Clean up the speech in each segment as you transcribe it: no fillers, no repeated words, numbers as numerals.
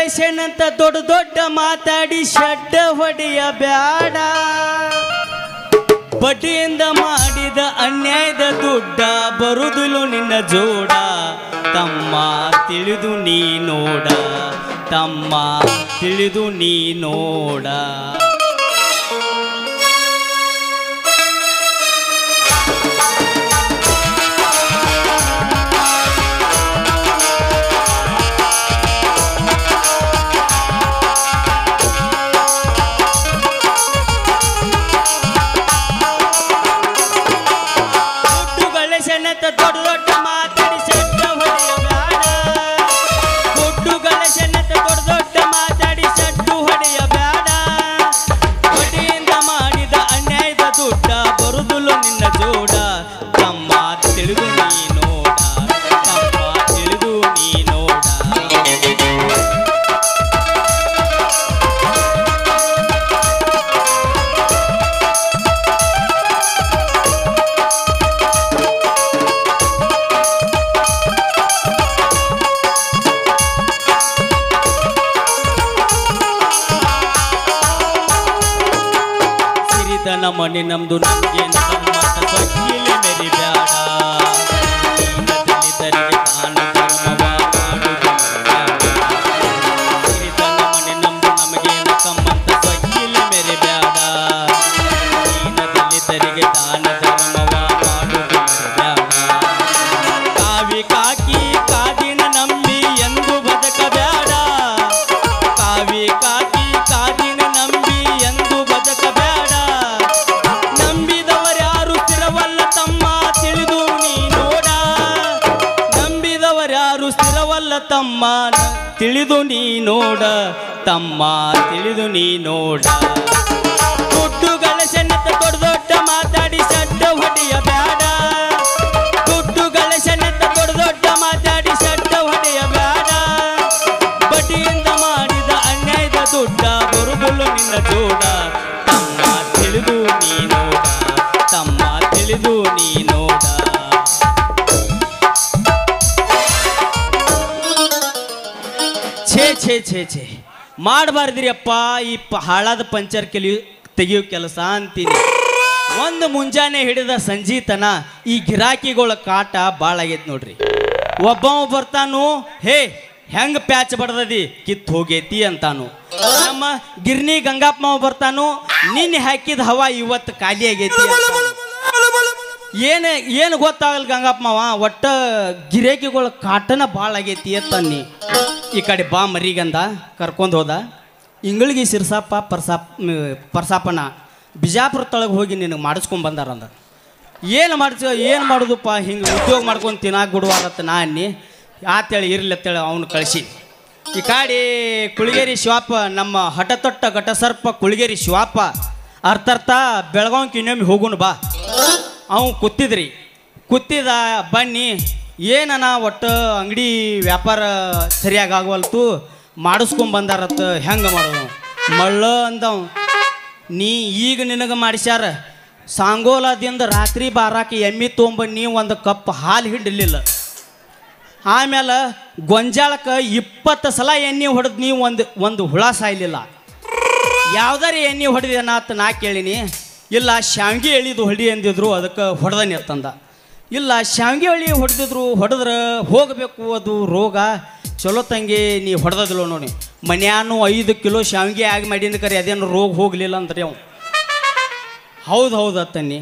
ಗಳಿಸೇನಂತ ದೊಡ್ಡ ದೊಡ್ಡ ಮಾತಾಡಿ ಶಡ್ಡ ಹೊಡೆಯ ಬ್ಯಾಡ ಬಡ್ಡಿಯಿಂದ ಮಾಡಿದ ಅನ್ಯಾಯದ ದುಡ್ಡ ಬರುದಿಲು ನಿನ್ನ ಜೋಡ ತಮ್ಮ ತಿಳಿದು ನೀ ನೋಡ ತಮ್ಮ ತಿಳಿದು ನೀ ನೋಡ ದೊಡ್ಡ ದೊಡ್ಡ ಮಾತಾಡಿ ಶಡ್ಡ ಹೊಡೆಯ ಬ್ಯಾಡ ಗುಡ್ಡು ಗಳಸನತ ದೊಡ್ಡ ದೊಡ್ಡ ಮಾತಾಡಿ ಶಡ್ಡು ಹೊಡೆಯ ಬ್ಯಾಡ ಬಡ್ಡಿಯಿಂದ ಮಾಡಿದ ಅನ್ಯಾಯದ ದುಡ್ಡ ಬರುದಿಲ್ಲ ನಿನ್ನ ಜೋಡ ತಮ್ಮ ತಿಳಿದು ನೀ ನೋಡ ತಮ್ಮ ತಿಳಿದು ನೀ ನೋಡ ಮನೆ ನಮ್ದು ನಮ್ಗೆ ನಮ್ಮಂತ ಸೊಕ್ಕಿಲೆ ಮೆರಿ ಬ್ಯಾಡ ದಲಿತರಿಗೆ ದಾನ ಧರ್ಮವ ಮನೆ ನಮ್ದು ನಮಗೆ ನಮ್ಮಂತ ಸೊಕ್ಕಿಲೆ ಮೆರಿ ಬ್ಯಾಡ ದಲಿತರಿಗೆ ದಾನ ಧರ್ಮವ ಮಾಡುವುದು ಬ್ಯಾಡ ಕಾವಿ ಕಾಕಿ ಕಾದಿನ ನಂಬಿ ಎಂದು ಬದುಕ ಬ್ಯಾಡ ಕಾವಿ ಕಾಕಿ ಕಾದಿನ ನಂಬಿ ಎಂದು ಬದುಕ ಬ್ಯಾಡ ತಮ್ಮ ತಿಳಿದು ನೀ ನೋಡ ತಮ್ಮ ತಿಳಿದು ನೀ ನೋಡ ದುಡ್ಡು ಗಳಸನತ ದೊಡ್ಡ ದೊಡ್ಡ ಮಾತಾಡಿ ಶಡ್ಡ ಹೊಡೆಯ ಬ್ಯಾಡ ದುಡ್ಡು ಗಳಸನತ ದೊಡ್ಡ ದೊಡ್ಡ ಮಾತಾಡಿ ಶಡ್ಡ ಹೊಡೆಯ ಬ್ಯಾಡ ಬಡ್ಡಿಯಿಂದ ಮಾಡಿದ ಅನ್ಯಾಯದ ದುಡ್ಡ ಬರುದಿಲ್ಲ ನಿನ್ನ ಜೋಡ ತಮ್ಮ ತಿಳಿದು ನೀ ನೋಡ ತಮ್ಮ ತಿಳಿದು ನೀ ನೋಡ ಛೇ ಛೇ ಛೇ ಮಾಡಬಾರ್ದ್ರಿ ಅಪ್ಪ ಈ ಹಾಳಾದ ಪಂಚರ್ ತೆಗಿಯೋ ಕೆಲಸ ಅಂತೀನಿ ಒಂದು ಮುಂಜಾನೆ ಹಿಡಿದ ಸಂಜೀತನ ಈ ಗಿರಾಕಿಗಳ ಕಾಟ ಭಾಳ ಆಗೈತೆ ನೋಡ್ರಿ ಒಬ್ಬವ ಬರ್ತಾನು ಹೇ ಹೆಂಗೆ ಪ್ಯಾಚ್ ಬಡ್ದದಿ ಕಿತ್ತು ಹೋಗೈತಿ ಅಂತಾನು ನಮ್ಮ ಗಿರ್ನಿ ಗಂಗಪ್ಪ ಮಾವ ಬರ್ತಾನು ನಿನ್ನೆ ಹಾಕಿದ ಹವಾ ಇವತ್ತು ಖಾಲಿ ಆಗೈತಿ ಏನು ಗೊತ್ತಾಗಲ್ಲ ಗಂಗಪ್ಪ ಮಾವ ಒಟ್ಟ ಗಿರಾಕಿಗಳ ಕಾಟನ ಭಾಳ ಆಗೈತಿ ಅಂತನ್ನಿ ಈ ಕಡೆ ಬಾ ಮರಿಗಂದ ಕರ್ಕೊಂಡು ಹೋದ ಇಂಗಳಿಗೆ ಸಿರ್ಸಾಪ ಪರ್ಸಾಪನ ಬಿಜಾಪುರ ತಳಗೆ ಹೋಗಿ ನಿನಗೆ ಮಾಡಿಸ್ಕೊಂಡು ಬಂದಾರಂದ ಏನು ಮಾಡೋದಪ್ಪ ಹಿಂಗೆ ಉದ್ಯೋಗ ಮಾಡ್ಕೊಂಡು ತಿನ್ನಾಕ ಬಿಡುವಾರತ್ತ ನಾ ಅನ್ನಿ ಆತೇಳಿ ಇರಲಿ ಅಂತೇಳಿ ಅವನು ಕಳಿಸಿ ಈ ಕಾಡಿ ಕುಳಿಗೇರಿ ಶಿವಪ್ಪ ನಮ್ಮ ಹಠತೊಟ್ಟ ಘಟಸರ್ಪ ಕುಳಿಗೇರಿ ಶಿವಪ್ಪ ಅರ್ಥಾರ್ಥ ಬೆಳಗಾವಿಗೆ ಇನ್ನೊಮ್ಮೆ ಹೋಗುನು ಬಾ ಅವ್ನು ಕೂತಿದ ಬನ್ನಿ ಏನನ ಒಟ್ಟು ಅಂಗಡಿ ವ್ಯಾಪಾರ ಸರಿಯಾಗಿ ಆಗವಲ್ತು ಮಾಡಿಸ್ಕೊಂಡು ಬಂದಾರತ್ತ ಹೆಂಗೆ ಮಾಡೋದು ಮಳ್ಳ ಅಂದವ್ ನೀ ಈಗ ನಿನಗೆ ಮಾಡಿಸ್ಯಾರ ಸಾಂಗೋಲದಿಂದ ರಾತ್ರಿ ಬಾರಾಕಿ ಎಮ್ಮಿ ತೊಗೊಂಬನ್ನಿ ಒಂದು ಕಪ್ ಹಾಲು ಹಿಡಲಿಲ್ಲ ಆಮೇಲೆ ಗೊಂಜಾಳಕ್ಕೆ 20 ಸಲ ಎಣ್ಣೆ ಹೊಡೆದು ನೀವು ಒಂದು ಹುಳ ಸಾಯ್ಲಿಲ್ಲ ಯಾವ್ದಾರ ಎಣ್ಣೆ ಹೊಡೆದೇನಾತ ನಾ ಕೇಳಿನಿ ಇಲ್ಲ ಶಾವಿಗೆ ಎಳಿದು ಹೊಡಿ ಅಂದಿದ್ರು ಅದಕ್ಕೆ ಹೊಡೆದನಿ ಅಂತಂದ ಇಲ್ಲ ಶಾವಿಗೆ ಎಳಿ ಹೊಡೆದ್ರೆ ಹೋಗಬೇಕು ಅದು ರೋಗ ಚಲೋ ತಂಗಿ ನೀ ಹೊಡೆದಿಲ್ಲ ನೋಡಿ ಮನ್ಯಾನು 5 ಕಿಲೋ ಶಾವಿಗೆ ಆಗಿ ಮಾಡಿದ ಕರೆ ಅದೇನು ರೋಗ ಹೋಗಲಿಲ್ಲ ಅಂದ್ರಿ ಅವ ಹೌದು ಅತ್ತನ್ನಿ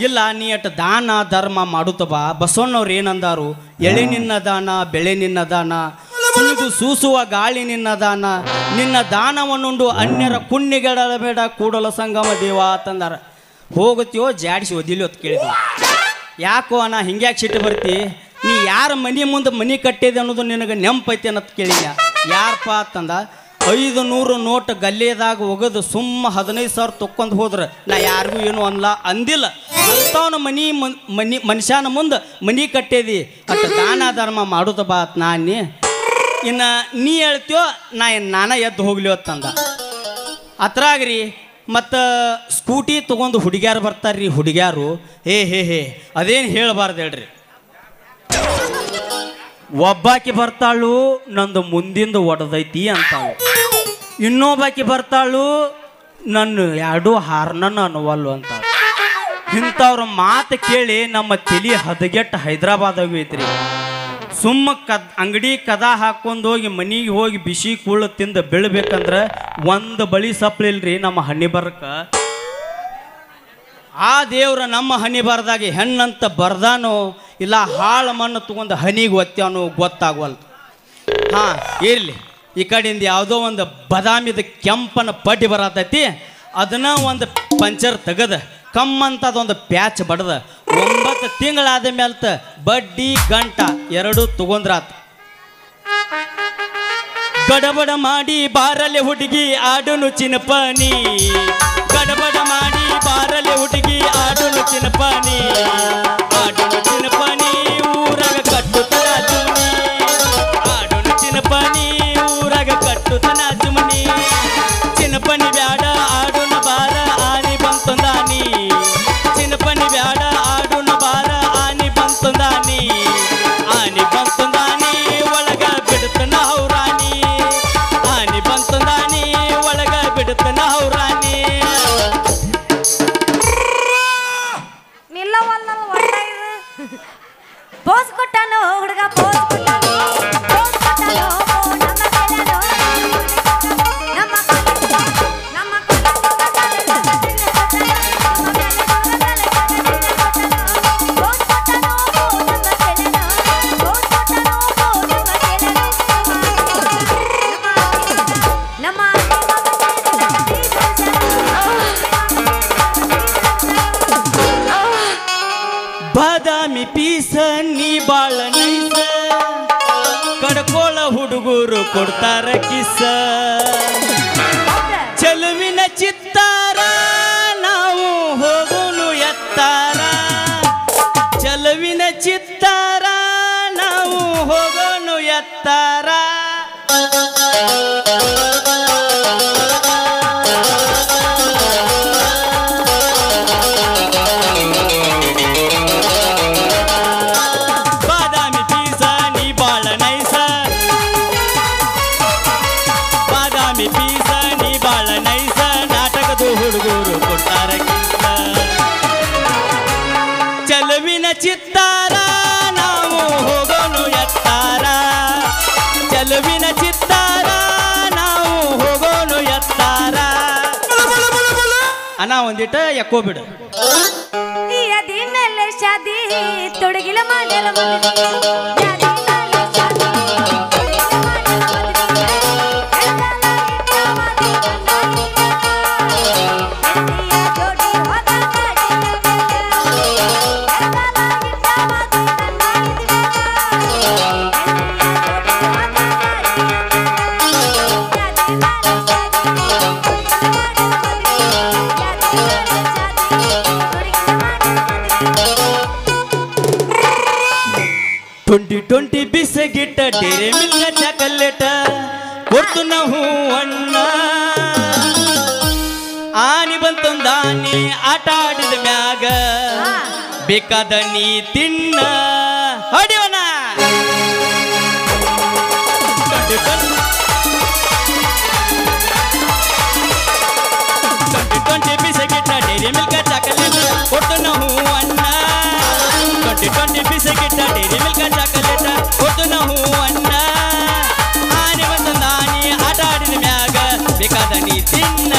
ಇಲ್ಲ ನೀ ಅಟ್ ದಾನ ಧರ್ಮ ಮಾಡುತ್ತ ಬಾ ಬಸವಣ್ಣವ್ರು ಏನಂದಾರು ಎಳೆ ನಿನ್ನ ದಾನ ಬೆಳೆ ನಿನ್ನ ದಾನ ಸುಳಿದು ಸೂಸುವ ಗಾಳಿ ನಿನ್ನ ದಾನ ನಿನ್ನ ದಾನವನ್ನುಂಡು ಅನ್ಯರ ಪುಣ್ಯಗೆಡಬೇಡ ಕೂಡಲ ಸಂಗಮ ದೇವ ಅಂತಂದಾರ ಹೋಗುತ್ತೀಯೋ ಜಾಡಿಸಿ ಒದಿಲಿ ಅಂತ ಕೇಳಿದ ಯಾಕೋ ನಾ ಹಿಂಗ್ಯಾಕೆ ಸಿಟ್ಟು ಬರ್ತಿ ನೀ ಯಾರ ಮನೆ ಮುಂದೆ ಮನೆ ಕಟ್ಟಿದೆ ಅನ್ನೋದು ನಿನಗೆ ನೆಂಪೈತಿ ಅನ್ನೋದು ಕೇಳಿದ ಯಾರಪ್ಪ ಅಂತಂದ 500 ನೋಟ್ ಗಲ್ಲೆದಾಗ ಒಗದು ಸುಮ್ಮ 15,000 ತೊಕ್ಕೊಂಡು ಹೋದ್ರೆ ನಾ ಯಾರಿಗೂ ಏನು ಅಂದಿಲ್ಲ ಅಂಥವನ ಮನುಷ್ಯನ ಮುಂದೆ ಮನೆ ಕಟ್ಟಿದಿ ಅಟ್ ದಾನ ಧರ್ಮ ಮಾಡೋದು ಬಾ ನಾ ಅನ್ನಿ ಇನ್ನು ನೀ ಹೇಳ್ತೀಯೋ ನಾನ ಎದ್ದು ಹೋಗ್ಲಿ ಅಂತಂದ ಅತ್ರಾಗ್ರಿ ಮತ್ತು ಸ್ಕೂಟಿ ತೊಗೊಂಡು ಹುಡುಗ್ಯಾರು ಬರ್ತಾರ್ರಿ ಹುಡುಗ್ಯಾರು ಹೇ ಅದೇನು ಹೇಳಬಾರ್ದು ಹೇಳ್ರಿ ಒಬ್ಬಾಕಿ ಬರ್ತಾಳು ನಂದು ಮುಂದಿಂದ ಒಡದೈತಿ ಅಂತಾಳು, ಇನ್ನೊಬ್ಬಾಕಿ ಬರ್ತಾಳು ನನ್ನ ಎರಡು ಹಾರ್ನನ್ನು ಅನ್ನುವಲ್ಲು ಅಂತಾಳು. ಇಂಥವ್ರ ಮಾತು ಕೇಳಿ ನಮ್ಮ ತಲೆ ಹದಗೆಟ್ಟು ಹೈದ್ರಾಬಾದಾಗ ಐತ್ರಿ. ಸುಮ್ಮ ಅಂಗಡಿ ಕದ ಹಾಕೊಂಡು ಹೋಗಿ ಮನೆಗೆ ಹೋಗಿ ಬಿಸಿ ಕೂಳು ತಿಂದು ಬೀಳ್ಬೇಕಂದ್ರೆ ಒಂದು ಬಳಿ ಸಪ್ಲಿಲ್ರಿ ನಮ್ಮ ಹಣ್ಣಿ ಬರಕ. ಆ ದೇವ್ರ ನಮ್ಮ ಹನಿ ಬರ್ದಾಗೆ ಹೆಣ್ಣಂತ ಬರ್ದಾನೋ ಇಲ್ಲ ಹಾಳು ಮಣ್ಣು ತಗೊಂಡು ಹನಿಗೆ ಒತ್ತಾನೋ ಗೊತ್ತಾಗವಲ್ದು. ಹಾಂ ಇರಲಿ, ಈ ಕಡೆಯಿಂದ ಯಾವುದೋ ಒಂದು ಬದಾಮಿದ ಕೆಂಪನ ಪಡ್ಡಿ ಬರತೈತಿ, ಅದನ್ನ ಒಂದು ಪಂಚರ್ ತೆಗೆದ ಕಮ್ಮಂತ ಅದೊಂದು ಪ್ಯಾಚ್ ಬಡ್ದ 9 ತಿಂಗಳಾದ ಮೇಲ್ತ ಬಡ್ಡಿ ಗಂಟ ಎರಡೂ ತಗೊಂಡ್ರಾತ. ಗಡಬಡ ಮಾಡಿ ಬಾರಲೆ ಹುಡುಗಿ ಆಡುನು ಚಿನಪನಿ, ಗಡಬಡ ಮಾಡಿ ಬಾರಲೆ ಹುಡುಗಿ ಆಡುನು ಚಿನಪನಿ, ಆಡುನು ಚಿನಪನಿ ಊರಾಗ ಕಟ್ಟುತನ ಜುಮನಿ, ಆಡುನು ಚಿನಪನಿ ಊರಾಗ ಕಟ್ಟುತನ ಜುಮನಿ, ಚಿನಪನಿ ಬ್ಯಾಡ ಆಡುನ ಬಾರ ಆನಿ ಬಂತೊಂದಾನಿ, ಚಿನಪನಿ ಬ್ಯಾಡ ಆಡುನ ಬಾರ ಆನಿ ಬಂತೊಂದಾನಿ, ಆನಿ ಬಂತೊಂದಾನಿ ಒಳಗ ಬಿಡುತ್ತನ ಹೌರಾನಿ, ಆನಿ ಬಂತೊಂದಾನಿ ಒಳಗ ಬಿಡುತ್ತನ ಹೌರಾನಿ. ನಿಲ್ಲವಲ್ಲ ಒಳ್ಳೆ ಪೋಸ್ ಕೊಟ್ಟನು ಹುಡುಗ, ಪೋಸ್ ಕೊಟ್ಟನು, ಪೋಸ್ ಕೊಟ್ಟನು ನಮ್ಮ ಬಾದಾಮಿ ಪೀಸ ನೀ ಬಾಳ ನೈಸ, ಕಡ್ಕೋಳ ಹುಡುಗರು ಕೊಡ್ತಾರ ಕಿಸ, ಚೆಲುವಿನ ಚಿತ್ತಾರ ನಾವು ಹೋಗೋನು ಎತ್ತಾರ, ಚೆಲುವಿನ ಚಿತ್ತಾರ ನಾವು ಹೋಗೋನು ಎತ್ತಾರ. ಬಾದಾಮಿ ಪೀಸ ನೀ ಬಾಳ ನೈಸ, ಬಾದಾಮಿ ಪೀಸ ನೀ ಬಾಳ ನೈಸ, ನಾಟಕದ ಹುಡುಗರು ಕೊಡ್ತಾರ ಕಿಸ, ಚೆಲುವಿನ ಚಿತ್ತಾರ ನಾವು ಹೋಗೋನು ಎತ್ತಾರ, ಚೆಲುವಿನ ಚಿತ್ತಾರ ನಾವು ಹೋಗೋನು ಎತ್ತಾರ. ಅಣ್ಣ ಒಂದಿಟ ಎಕ್ಕೋ ಬಿಡು. ಮೇಲೆ ಶಾದಿ ತೊಡಗಿಲ ಮಾಡಲ ಟ್ವೆಂಟಿ ಬಿಸಗಿಟ್ಟ ಡೇರೆ ಮಿಲ್ಕ ಚಾಕಲೇಟ ಕೊಡ್ತು ನಾವು ಅಣ್ಣ, ಆನಿ ಬಂತೊಂದಾನಿ ಆಟ ಆಡಿದ ಮ್ಯಾಗ ಬೇಕಾದ ನೀ ತಿನ್ನ ಹೊಡಿವನ. ಟ್ವೆಂಟಿ ಬಿಸಗಿಟ್ಟ ಡೇರೆ ಮಿಲ್ಕ ಚಾಕಲೇಟ ಕೊಡ್ತು ನಾವು ಅಣ್ಣ, ಟ್ವೆಂಟಿ ಬಿಸಗಿಟ್ಟ ಡೇರಿ ಮಿಲ್ಕ ಚಾಕಲೇಟ ಕೊಡ್ತು ನಾವು ಅಣ್ಣ, ಆನೆ ಬಂದ ಆನಿ ಆಟ ಆಡಿದ ಮ್ಯಾಗ ಬೇಕಾದ ನೀ ತಿನ್ನ.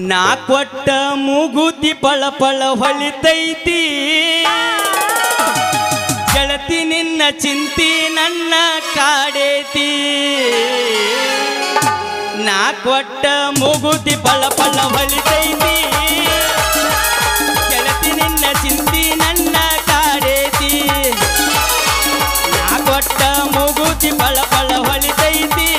ನಾ ಕೊಟ್ಟ ಮೂಗುತಿ ಪಳ ಪಳ ಹೊಳಿತೈತಿ, ಗೆಳತಿ ನಿನ್ನ ಚಿಂತಿ ನನ್ನ ಕಾಡೇತಿ, ನಾ ಕೊಟ್ಟ ಮೂಗುತಿ ಪಳ ಪಳ ಹೊಳಿತೈತಿ, ಗೆಳತಿ ನಿನ್ನ ಚಿಂತಿ ನನ್ನ ಕಾಡೇತಿ, ನಾ ಕೊಟ್ಟ ಮೂಗುತಿ ಪಳ ಪಳ ಹೊಳಿತೈತಿ,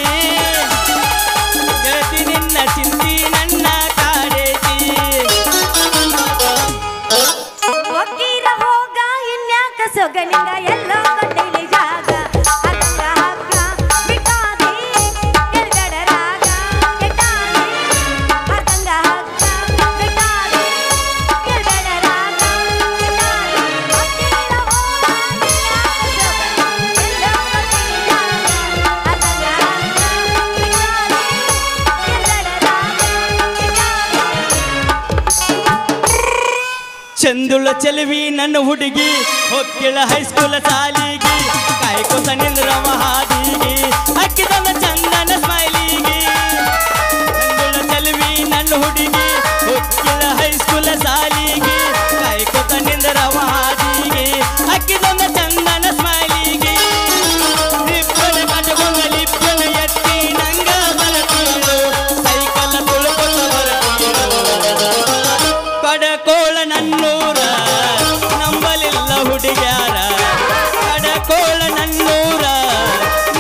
ಚಂದುಳ ಚೆಲುವಿ ನನ್ನ ಹುಡುಗಿ ಹೊಕ್ಕಿಳ ಹೈಸ್ಕೂಲ್ ಸಾಲಿಗೆ ಕಾಯ್ಕೋತ ನಿಂದ್ರವ ಹಾದಿಗೆ ಅಕ್ಕಿದನ ಚಂದನ ಸ್ಮೈಲಿಗೆ ಚಂದುಳ ಚೆಲುವಿ ನನ್ನ ಹುಡುಗಿ ಹೊಕ್ಕಿಳ ಹೈಸ್ಕೂಲ್ ಸಾಲಿಗೆ ಕಾಯ್ಕೋತ ನಿಂದ್ರವ ಹಾದಿಗೆ ಅಕ್ಕಿದನ ಚಂದನ ಸ್ಮೈಲಿಗೆ ಲಿಪ್ಪನ ಕಟ್ಕೊಂಡ ಲಿಪ್ಪನ ಎತ್ತಿ ನಂಗ ಬರತೀರು ಸೈಕಲ್ ತುಳ್ಕೊತ ಬರತೀರು ಕಡಕೋಳ ನನ್ನೂರ ನಂಬಲಿಲ್ಲ ಹುಡುಗ್ಯಾರ ಕಡಕೋಳ ನನ್ನೂರ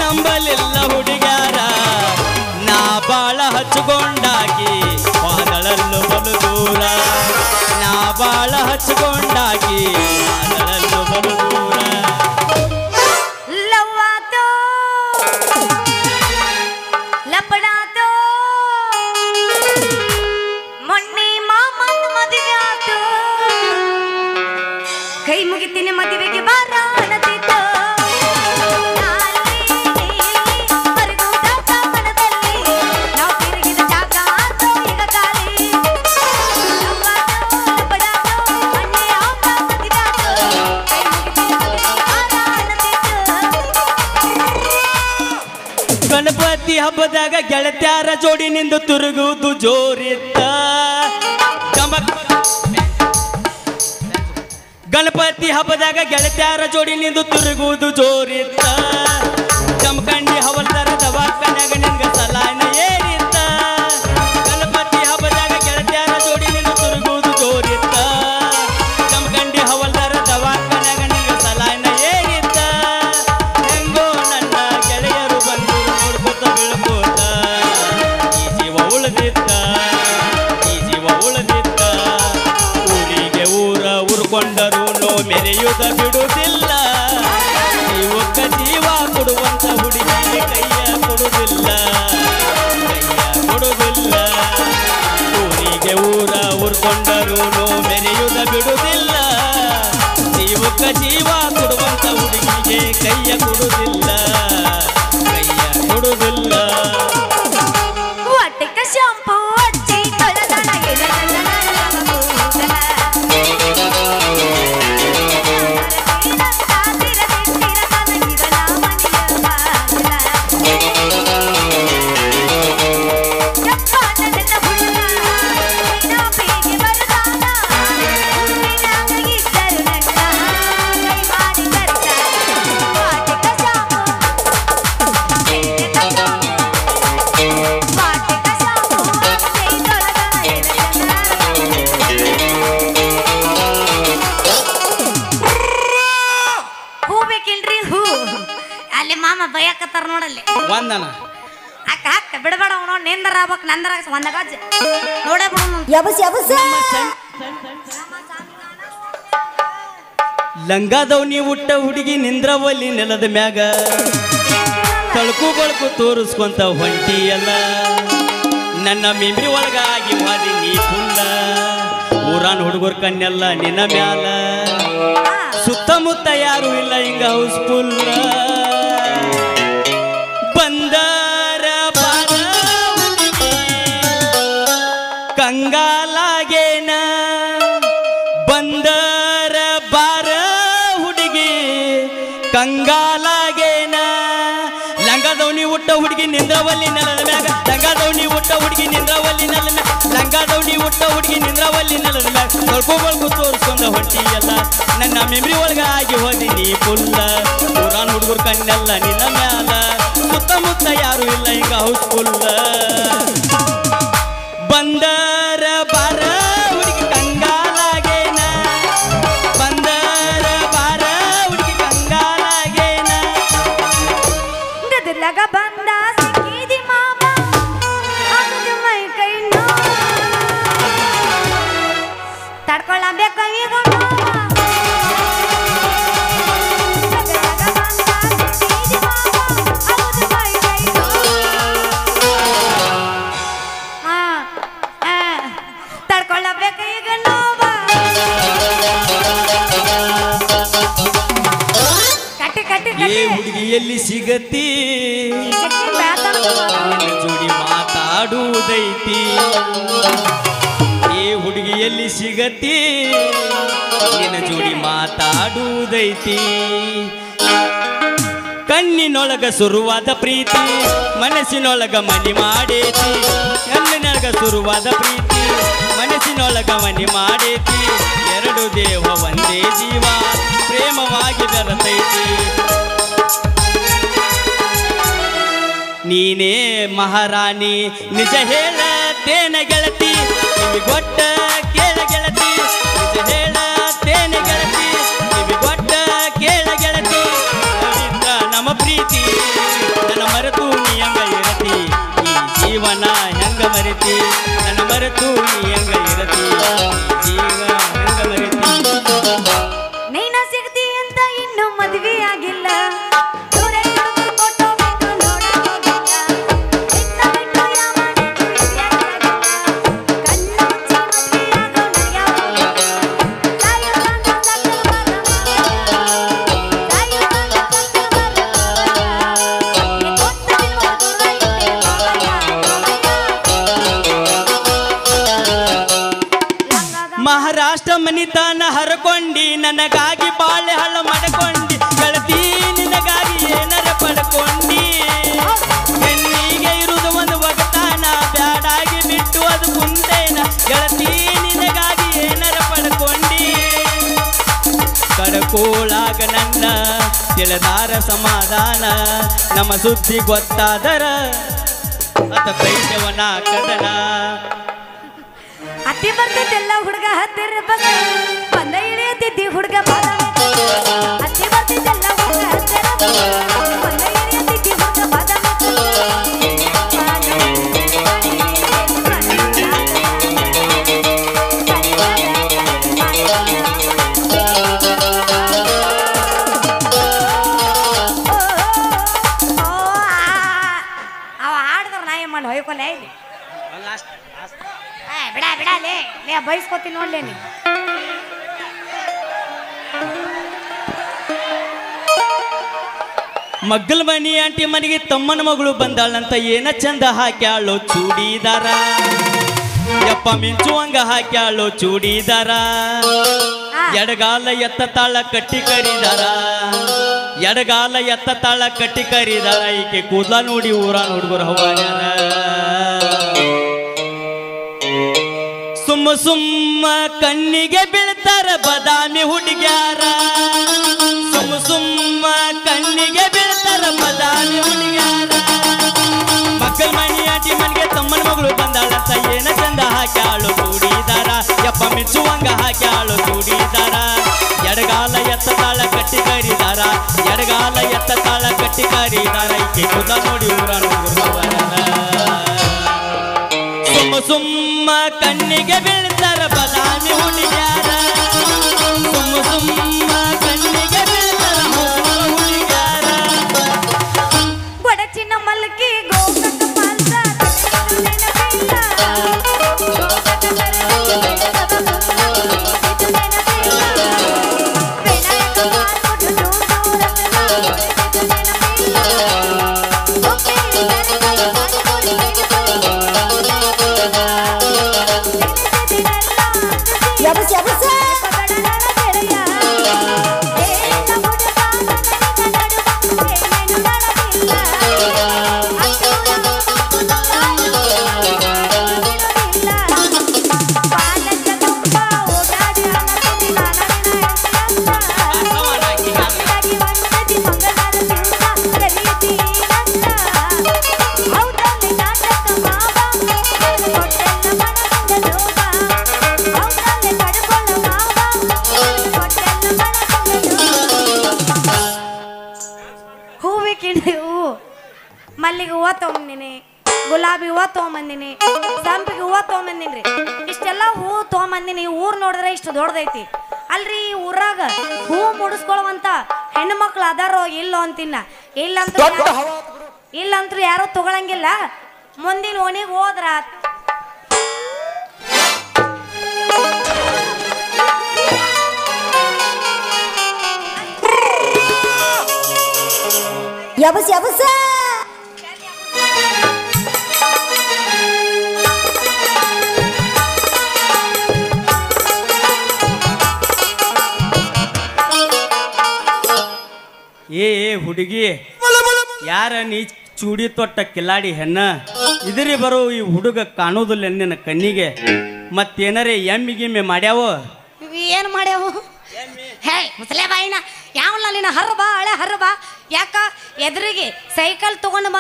ನಂಬಲಿಲ್ಲ ಹುಡುಗ್ಯಾರ ನಾ ಬಾಳ ಹಚ್ಕೊಂಡಾಗಿ ಪಾದಳಲ್ಲು ಬಲು ದೂರ ನಾ ಬಾಳ ಹಚ್ಕೊಂಡಾಗಿ ಪಾದಳಲ್ಲು ಬಲು ದೂರ ಲವ್ವಾತೋ ಲಪಡಾತೋ ಮೊನ್ನೆ ಮಾಮನ ಮದುವೆ ಆತು ಕೈ ಮುಗಿತೀನಿ ಮದುವೆಗೆ ಬಾರ ಅನ್ನತಿತ್ತು ಗಣಪತಿ ಹಬ್ಬದಾಗ ಗೆಳತ್ಯಾರ ಜೋಡಿ ನಿಂದು ತುರುಗುವುದು ಜೋರಿತ್ತ ಗಣಪತಿ ಹಬ್ಬದಾಗ ಗೆಳತ್ಯಾರ ಜೋಡಿ ನಿಂದು ತಿರುಗುವುದು ಜೋರಿತ್ತ ಜಮಖಂಡಿ ಹವಲ್ದಾರ ದವಾಖಾನ್ಯಾಗ ನಿನ್ಗ ಸಲಾನ ಏರಿತ್ತ ಗಣಪತಿ ಹಬ್ಬದಾಗ ಗೆಳತ್ಯಾರ ಜೋಡಿ ನಿಂದು ತಿರುಗುವುದು ಜೋರಿತ್ತ ಜಮಖಂಡಿ ಹವಲ್ದಾರ ದವಾಖಾನ್ಯಾಗ ನಿನ್ಗ ಸಲಾನ ಏರಿತ್ತ ಹೆಂಗೋ ನನ್ನ ಗೆಳೆಯರು ಬಂದು ನೋಡ್ಕೋತ ಬೀಳ್ಕೋತ ಈ ಜೀವ ಉಳಿದಿತ್ತ ಈ ಜೀವ ಉಳಿದಿತ್ತ ಊರಿಗೆ ಊರ ಉರ್ಕೊಂಡರು ಮೆರೆಯುವುದ ಬಿಡುವುದಿಲ್ಲ ಜೀವಕ್ಕ ಜೀವ ಕೊಡುವಂತ ಹುಡುಗಿಗೆ ಕೈಯ ಕೊಡುವುದಿಲ್ಲ ಊರಿಗೆ ಊರ ಉರ್ಕೊಂಡರು ಮೆರೆಯುವುದ ಬಿಡುವುದಿಲ್ಲ ಜೀವಕ್ಕ ಜೀವ ಕೊಡುವಂತ ಹುಡುಗಿಗೆ ಕೈಯ ಕೊಡುವುದಿಲ್ಲ ಒಟ್ಟಿಗೆ ಶಾಂಪೂ ಹಚ್ಚಿ ತೊಳೆದಣ ಅಲ್ಲಿ ಮಾಮ ಬಯಕತ್ತಾರ ನೋಡಲ್ಲಿ ಒಂದನ ಅಕ್ಕ ಅಕ್ಕ ಬಿಡಬೇಡ ಅವನು ನಿಂದರ ಆಗ್ಬೇಕು ನಂದರ ಒಂದ ಗಜ್ಜ ನೋಡೇ ಬಿಡು ಯಬಸ್ ಯಬಸ್ ಲಂಗಾದವ್ನಿ ಹುಟ್ಟ ಹುಡುಗಿ ನಿಂದ್ರವಲ್ಲಿ ನೆಲದ ಮ್ಯಾಗ ತಳಕು ಬಳಕು ತೋರಿಸ್ಕೊಂತ ಹೊಂಟಿಯಲ್ಲ ನನ್ನ ಮೆಮ್ರಿ ಒಳಗಾಗಿ ವಾದಿ ನೀ ಫುಲ್ಲ ಊರಾನ್ ಹುಡುಗರ ಕಣ್ಣೆಲ್ಲ ನಿನ್ನ ಮ್ಯಾಲ ಸುತ್ತಮುತ್ತ ಯಾರು ಇಲ್ಲ ಹಿಂಗ ಹೌಸ್ಫುಲ್ ಬಂದರ ಬಾರ ಹುಡುಗಿ ಕಂಗಾಲಾಗೇನ ಬಂದರ ಬಾರ ಹುಡುಗಿ ಕಂಗಾಲಾಗೇನ ಲಂಗಾದವ್ನಿ ಹುಟ್ಟ ಹುಡುಗಿ ನಿಂದ್ರವಲ್ಲಿ ನೆಲದ ಮ್ಯಾಗ ಲಂಗಾದವ್ನಿ ಹುಟ್ಟ ಹುಡುಗಿ ನಿಂದ್ರವಲ್ಲಿ ನೆಲದ ಮ್ಯಾಗ ಲಂಗಾದವ್ನಿ ಹುಟ್ಟ ಹುಡುಗಿ ನಿಂದ್ರವಲ್ಲಿ ನೆಲದ ಮ್ಯಾಗ ತೊಳ್ಕೊ ಬಳಕು ತೋರಿಸ್ಕೊಂಡ ಹೊಂಟಿಯಲ್ಲ ನನ್ನ ಮೆಮ್ರಿ ಒಳಗಾಗಿ ಹೋದಿ ನೀ ಫುಲ್ಲ ಊರಾನ್ ಹುಡುಗರು ಕಣ್ಣೆಲ್ಲ ನಿನ್ನ ಮ್ಯಾಲ ಸುತ್ತಮುತ್ತ ಯಾರು ಇಲ್ಲ ಹಿಂಗ ಹೌಸ್ಫುಲ್ ಬಂದರ ಬಾರ ಹುಡುಗಿ ಕಂಗಾಲಾಗೇನ ಬಂದರ ಬಾರ ಹುಡುಗಿ ಕಂಗಾಲಾಗೇನ ಗದಲಗ ಬಂದ ಸಿಕ್ಕಿದಿ ಮಾಮ ಅದು ಮೈ ಕೈ ತಡ್ಕೊಳ್ಳಬೇಕು ಈಗ ತಡ್ಕೊಳ್ಳಬೇಕು ಈಗ ನೋವ ಕಟ್ಟಿ ಕಟ್ಟಿ ಏ ಹುಡುಗಿ ಎಲ್ಲಿ ಸಿಗತಿ ಜೋಡಿ ಮಾತಾಡುವುದೈತಿ ಏ ಹುಡುಗಿ ಎಲ್ಲಿ ಸಿಗತಿ ನಿನ್ನ ಜೋಡಿ ಮಾತಾಡುವುದೈತಿ ಕಣ್ಣಿನೊಳಗ ಶುರುವಾದ ಪ್ರೀತಿ ಮನಸ್ಸಿನೊಳಗ ಮನಿ ಮಾಡೇತಿ ಕಣ್ಣಿನೊಳಗ ಶುರುವಾದ ಪ್ರೀತಿ ಮನಸ್ಸಿನೊಳಗ ಮನಿ ಮಾಡೇತಿ ಎರಡು ದೇಹ ಒಂದೇ ಜೀವ ಪ್ರೇಮವಾಗಿ ಬೆರತೈತಿ ನೀನೇ ಮಹಾರಾಣಿ ನಿಜ ಹೇಳತೇನ ಗೆಳತಿ ಕಿವಿಗೊಟ್ಟ ಕೇಳ ಗೆಳತಿ ನಿಜ ಹೇಳತೇನ ಗೆಳತಿ ಕಿವಿಗೊಟ್ಟ ಕೇಳ ಗೆಳತಿ ಪವಿತ್ರ ನಮ್ಮ ಪ್ರೀತಿ ನನ್ನ ಮರೆತು ನೀ ಹೆಂಗ ಇರತಿ ಈ ಜೀವನ ಹೆಂಗ ಮರೆತಿ ನನ್ನ ಮರೆತು ನೀ ಹೆಂಗ ಇರತಿ ಜೀವ ಹೆಂಗ ಮರೆತಿ ನೀನ ಸಿಗ್ತಿ ಅಂತ ಇನ್ನು ಮದುವೆ ಆಗಿಲ್ಲ ಮಹಾರಾಷ್ಟ್ರ ಮನಿತನ ಹರಕೊಂಡಿ ನನಗಾಗಿ ಬಾಳೆ ಹಳ್ಳ ಮಾಡ್ಕೊಂಡಿ ಗೆಳತಿ ನಿನಗಾಗಿ ಏನರ ಪಡ್ಕೊಂಡಿ ಹೆಣ್ಣಿಗೆ ಇರುವುದು ಒಂದು ಒಗತಾನ ಬ್ಯಾಡಾಗಿ ಬಿಟ್ಟು ಅದು ಕುಂತೇನ ಗೆಳತಿ ನಿನಗಾಗಿ ಏನರ ಪಡ್ಕೊಂಡಿ ಕಡಕೋಳಾಗ ನನ್ನ ತಿಳಿದಾರ ಸಮಾಧಾನ ನಮ್ಮ ಸುದ್ದಿ ಗೊತ್ತಾದರ ಅತ ದೈತ್ಯವನ ಕದನ ಅತ್ತಿ ಬರ್ತಿದ್ದೆಲ್ಲ ಹುಡುಗ ಹತ್ತಿರ ಬಸ್ ಬಂದ ಇಳಿಯತಿದ್ದಿ ಹುಡುಗ ಅತ್ತಿ ಬರ್ತಿದ್ದೆಲ್ಲ ಹುಡುಗ ಹತ್ತಿರ ಬಂದ ಇಳಿಯತಿದ್ದಿ ಹುಡುಗ ಅವ ಹಾಡಿದ್ರ ನಾ ಏನ್ ಮಾಡಿ ಹೊಯ್ಕೊಲ್ಲ ಇಲ್ಲಿ ಬಿಡ ಬಿಡ ಲೇ ಬಯಸ್ಕೊತೀನಿ ನೋಡ್ಲೇ ನೀ ಮಗ್ಗಲ್ ಮನಿ ಆಂಟಿ ಮನೆಗೆ ತಮ್ಮನ ಮಗಳು ಬಂದಾಳಂತ ಏನ ಚಂದ ಹಾಕ್ಯಾಳೋ ಚೂಡಿದಾರ ಯಪ್ಪ ಮಿಂಚುವಂಗ ಹಾಕ್ಯಾಳೋ ಚೂಡಿದಾರ ಎಡಗಾಲ ಎತ್ತ ತಾಳ ಕಟ್ಟಿ ಕರಿದಾರ ಎಡಗಾಲ ಎತ್ತ ತಾಳ ಕಟ್ಟಿ ಕರಿದಾರ ಈಕೆ ಕೂದ್ಲ ನೋಡಿ ಊರಾನ್ ಹುಡುಗರು ಹವಾಡ್ಯಾರ ಸುಮ್ಮ ಸುಮ್ಮ ಕಣ್ಣಿಗೆ ಬೀಳ್ತಾರ ಬದಾಮಿ ಹುಡುಗ್ಯಾರ ಸುಮ್ಮ ಸುಮ್ಮ ಕಣ್ಣಿಗೆ ಬೀಳ್ತಾರ ಬದಾಮಿ ಹುಡುಗ್ಯಾರ ಮಕ್ಕಳ ಮನಿ ಆಟಿ ಮನೆಗೆ ತಮ್ಮನ ಮಗಳು ಬಂದಾಳಂತ ಏನ ಚಂದ ಹಾಕ್ಯಾಳು ಚೂಡಿದಾರ ಯಪ್ಪ ಮಿಚ್ಚುವಂಗ ಹಾಕ್ಯಾಳು ಚೂಡಿದಾರ ಎಡಗಾಲ ಎತ್ತ ತಾಳ ಕಟ್ಟಿ ಕರಿದಾರ ಎಡಗಾಲ ಎತ್ತ ತಾಳ ಕಟ್ಟಿ ಕರಿದಾರ ಈಕೆ ಕುದ ನೋಡಿ ಊರ ಸುಮ್ಮ ಸುಮ್ಮ ಕಣ್ಣಿಗೆ ಬೀಳ್ತಾರ ಬದಾಮಿ ಹುಡುಗ್ಯಾರ ಸುಮ್ಮ ಸುಮ್ಮ ಕಣ್ಣಿಗೆ ಬೀಳ್ತಾರ ಹುಡುಗ್ಯಾರ ಕೊಡಚಿನ ಮಲ್ಕಿ ಗೋಕಕ ಪಾಲ್ಸ ಮಲ್ಲಿಗೆ ಹೂವು ತೊಗೊಂಬಂದಿನಿ ಗುಲಾಬಿ ಹೂವು ತೊಗೊಂಬಂದಿನಿ ಸಂಪಿಗೆ ಹೂವು ತೊಗೊಂಬಂದಿನಿ ಇಷ್ಟೆಲ್ಲ ಹೂ ತೊಗೊಂಬಂದಿನಿ ಊರ್ ನೋಡಿದ್ರೆ ಇಷ್ಟು ದೊಡ್ಡದೈತಿ ಅಲ್ರಿ ಊರಾಗ ಹೂ ಮುಡಿಸ್ಕೊಳ್ಳುವಂತ ಹೆಣ್ಣು ಮಕ್ಳು ಅದಾರೋ ಇಲ್ಲೋ ಅಂತಿನ್ನ ಇಲ್ಲಂತೂ ಯಾರು ತಗೊಳಂಗಿಲ್ಲ ಮುಂದಿನ ಓಣಿಗೆ ಹೋದ್ರ ಯಬಸ್ ಯಬಸ್ ಏ ಹುಡುಗಿ ಯಾರ ನೀ ಚೂಡಿ ತೊಟ್ಟ ಕಿಲಾಡಿ ಹೆಣ್ಣ ಇದರಿ ಬರೋ ಈ ಹುಡುಗ ಕಾಣೋದಿಲ್ಲ ನಿನ್ನ ಕಣ್ಣಿಗೆ ಮತ್ತೇನರೇ ಎಮ್ಮಿಗಿಮ್ಮೆ ಮಾಡ್ಯಾವ ಏನು ಮಾಡ್ಯಾವು ಹೇ ಮುಸಲೆ ಬಾಯಿನ ಯಾವಲ್ಲ ನೀನು ಹರ್ಬಾ ಹಳೆ ಹರ್ಬಾ ಯಾಕ ಎದುರಿಗೆ ಸೈಕಲ್ ತಗೊಂಡು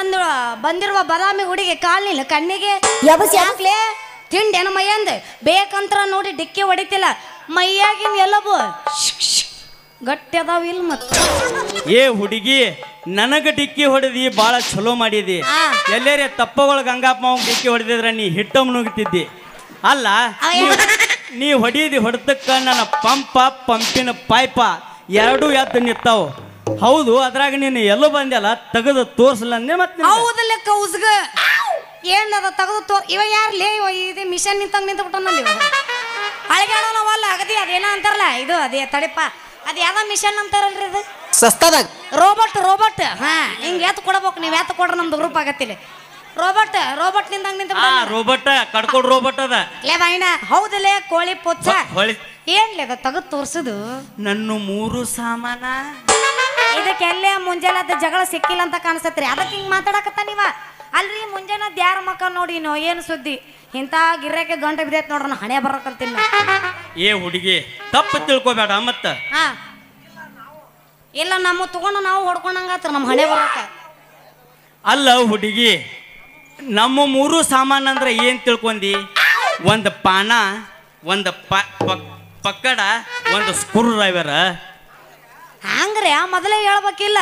ಬಂದಿರುವ ಬದಾಮಿ ಹುಡುಗಿ ಕಾಲಿಲ್ಲ ಕಣ್ಣಿಗೆ ಯಾಕ್ಲೇ ತಿಂಡೇನು ಮೈಯಂದು ಬೇಕಂತ್ರ ನೋಡಿ ಡಿಕ್ಕಿ ಹೊಡಿತಿಲ್ಲ ಮೈಯಾಗಿನ ಎಲ್ಲಬು ಗಟ್ಟಿ ಅದಾವ ಇಲ್ಲ ಮತ್ತೆ ಏ ಹುಡುಗಿ ನನಗ ಡಿಕ್ಕಿ ಹೊಡೆದಿ ಭಾಳ ಚಲೋ ಮಾಡಿದಿ ಎಲ್ಲೇರೆ ತಪ್ಪಗಳು ಗಂಗಪ್ಪ ಮಾವ ಡಿಕ್ಕಿ ಹೊಡೆದಿದ್ರ ನೀ ಹಿಟ್ಟ ಮುನುಗ್ತಿದ್ದಿ ಅಲ್ಲ ನೀ ಹೊಡೆದಕ್ಕ ನನ್ನ ಪಂಪಿನ ಪೈಪ ಎರಡೂ ಎದ್ದು ನಿಂತಾವು ಹೌದು ಅದ್ರಾಗ ನೀನು ಎಲ್ಲೂ ಬಂದಲ್ಲ ತೆಗೆದು ತೋರ್ಸಲಂದೆ ಮತ್ತೆ ಹೌದಲ್ಲ ಕೌಸ್ಗ ಏನದ ತೆಗೆದು ಇವ ಯಾರು ಲೇ ಇದು ಮಿಷನ್ ನಿಂತಂಗ ನಿಂತು ಬಿಟ್ಟನಲ್ಲಿ ಅಳಗಾಡೋನವಲ್ಲ ಅಗದಿ ಅದೇನ ಅಂತಾರಲ್ಲ ಇದು ಅದೇ ತಡಿಪ ಅದು ಯಾವ ಮಿಷನ್ ಅಂತಾರಲ್ರಿ ಅದು ಸಸ್ತದಾಗ ರೋಬೋಟ್ ಹಾ ಹಿಂಗೆ ಎತ್ತು ಕೊಡ್ಬೇಕು ನೀವು ಎತ್ತು ಕೊಡ್ರೆ ನಮ್ದು ಗ್ರೂಪ್ ಆಗತ್ತಿಲ್ಲ ರೋಬೋಟ್ ನಿಂತಂಗ ನಿಂತ ರೋಬೋಟ್ ಕಡ್ಕೊಡ್ ರೋಬೋಟ್ ಅದ ಲೇ ಬಾಯಿನ ಹೌದಲ್ಲೇ ಕೋಳಿ ಪುಚ್ಚ ಏನ್ಲೇ ಅದ ತೆಗೆದು ತೋರ್ಸುದು ನನ್ನ 3 ಸಾಮಾನ ಇದಕ್ಕೆಲ್ಲೇ ಮುಂಜಾನೆ ಜಗಳ ಸಿಕ್ಕಿಲ್ಲ ಅಂತ ಕಾಣಿಸ್ತತ್ರಿ ಅದಕ್ಕೆ ಹಿಂಗೆ ಮಾತಾಡಕತ್ತ ನೀವ ಅಲ್ರಿ ಮುಂಜಾನೆ ಯಾರ ಮಕ್ಕ ನೋಡಿ ಏನು ಸುದ್ದಿ ಇಂಥ ಗಿರ್ಯಾಕೆ ಗಂಟೆ ಬಿದ್ದೈತೆ ನೋಡ್ರ ಹಣೆ ಬರಕಂತಿಲ್ಲ ಏ ಹುಡುಗಿ ತಪ್ಪು ತಿಳ್ಕೊಬೇಡ ಮತ್ತ ಹಾ ಇಲ್ಲ ನಮ್ಮ ತಗೊಂಡು ನಾವು ಹೊಡ್ಕೊಂಡಂಗಾತ್ರ ನಮ್ಮ ಹಣೆ ಬರಕ ಅಲ್ಲ ಹುಡುಗಿ ನಮ್ಮ 3 ಸಾಮಾನು ಅಂದ್ರೆ ಏನ್ ತಿಳ್ಕೊಂಡಿ ಒಂದು ಪಾನ ಒಂದು ಪಕ್ಕಡ ಒಂದು ಸ್ಕ್ರೂ ಡ್ರೈವರ್ ಹಂಗ್ರೆ ಮೊದಲೇ ಹೇಳ್ಬೇಕಿಲ್ಲ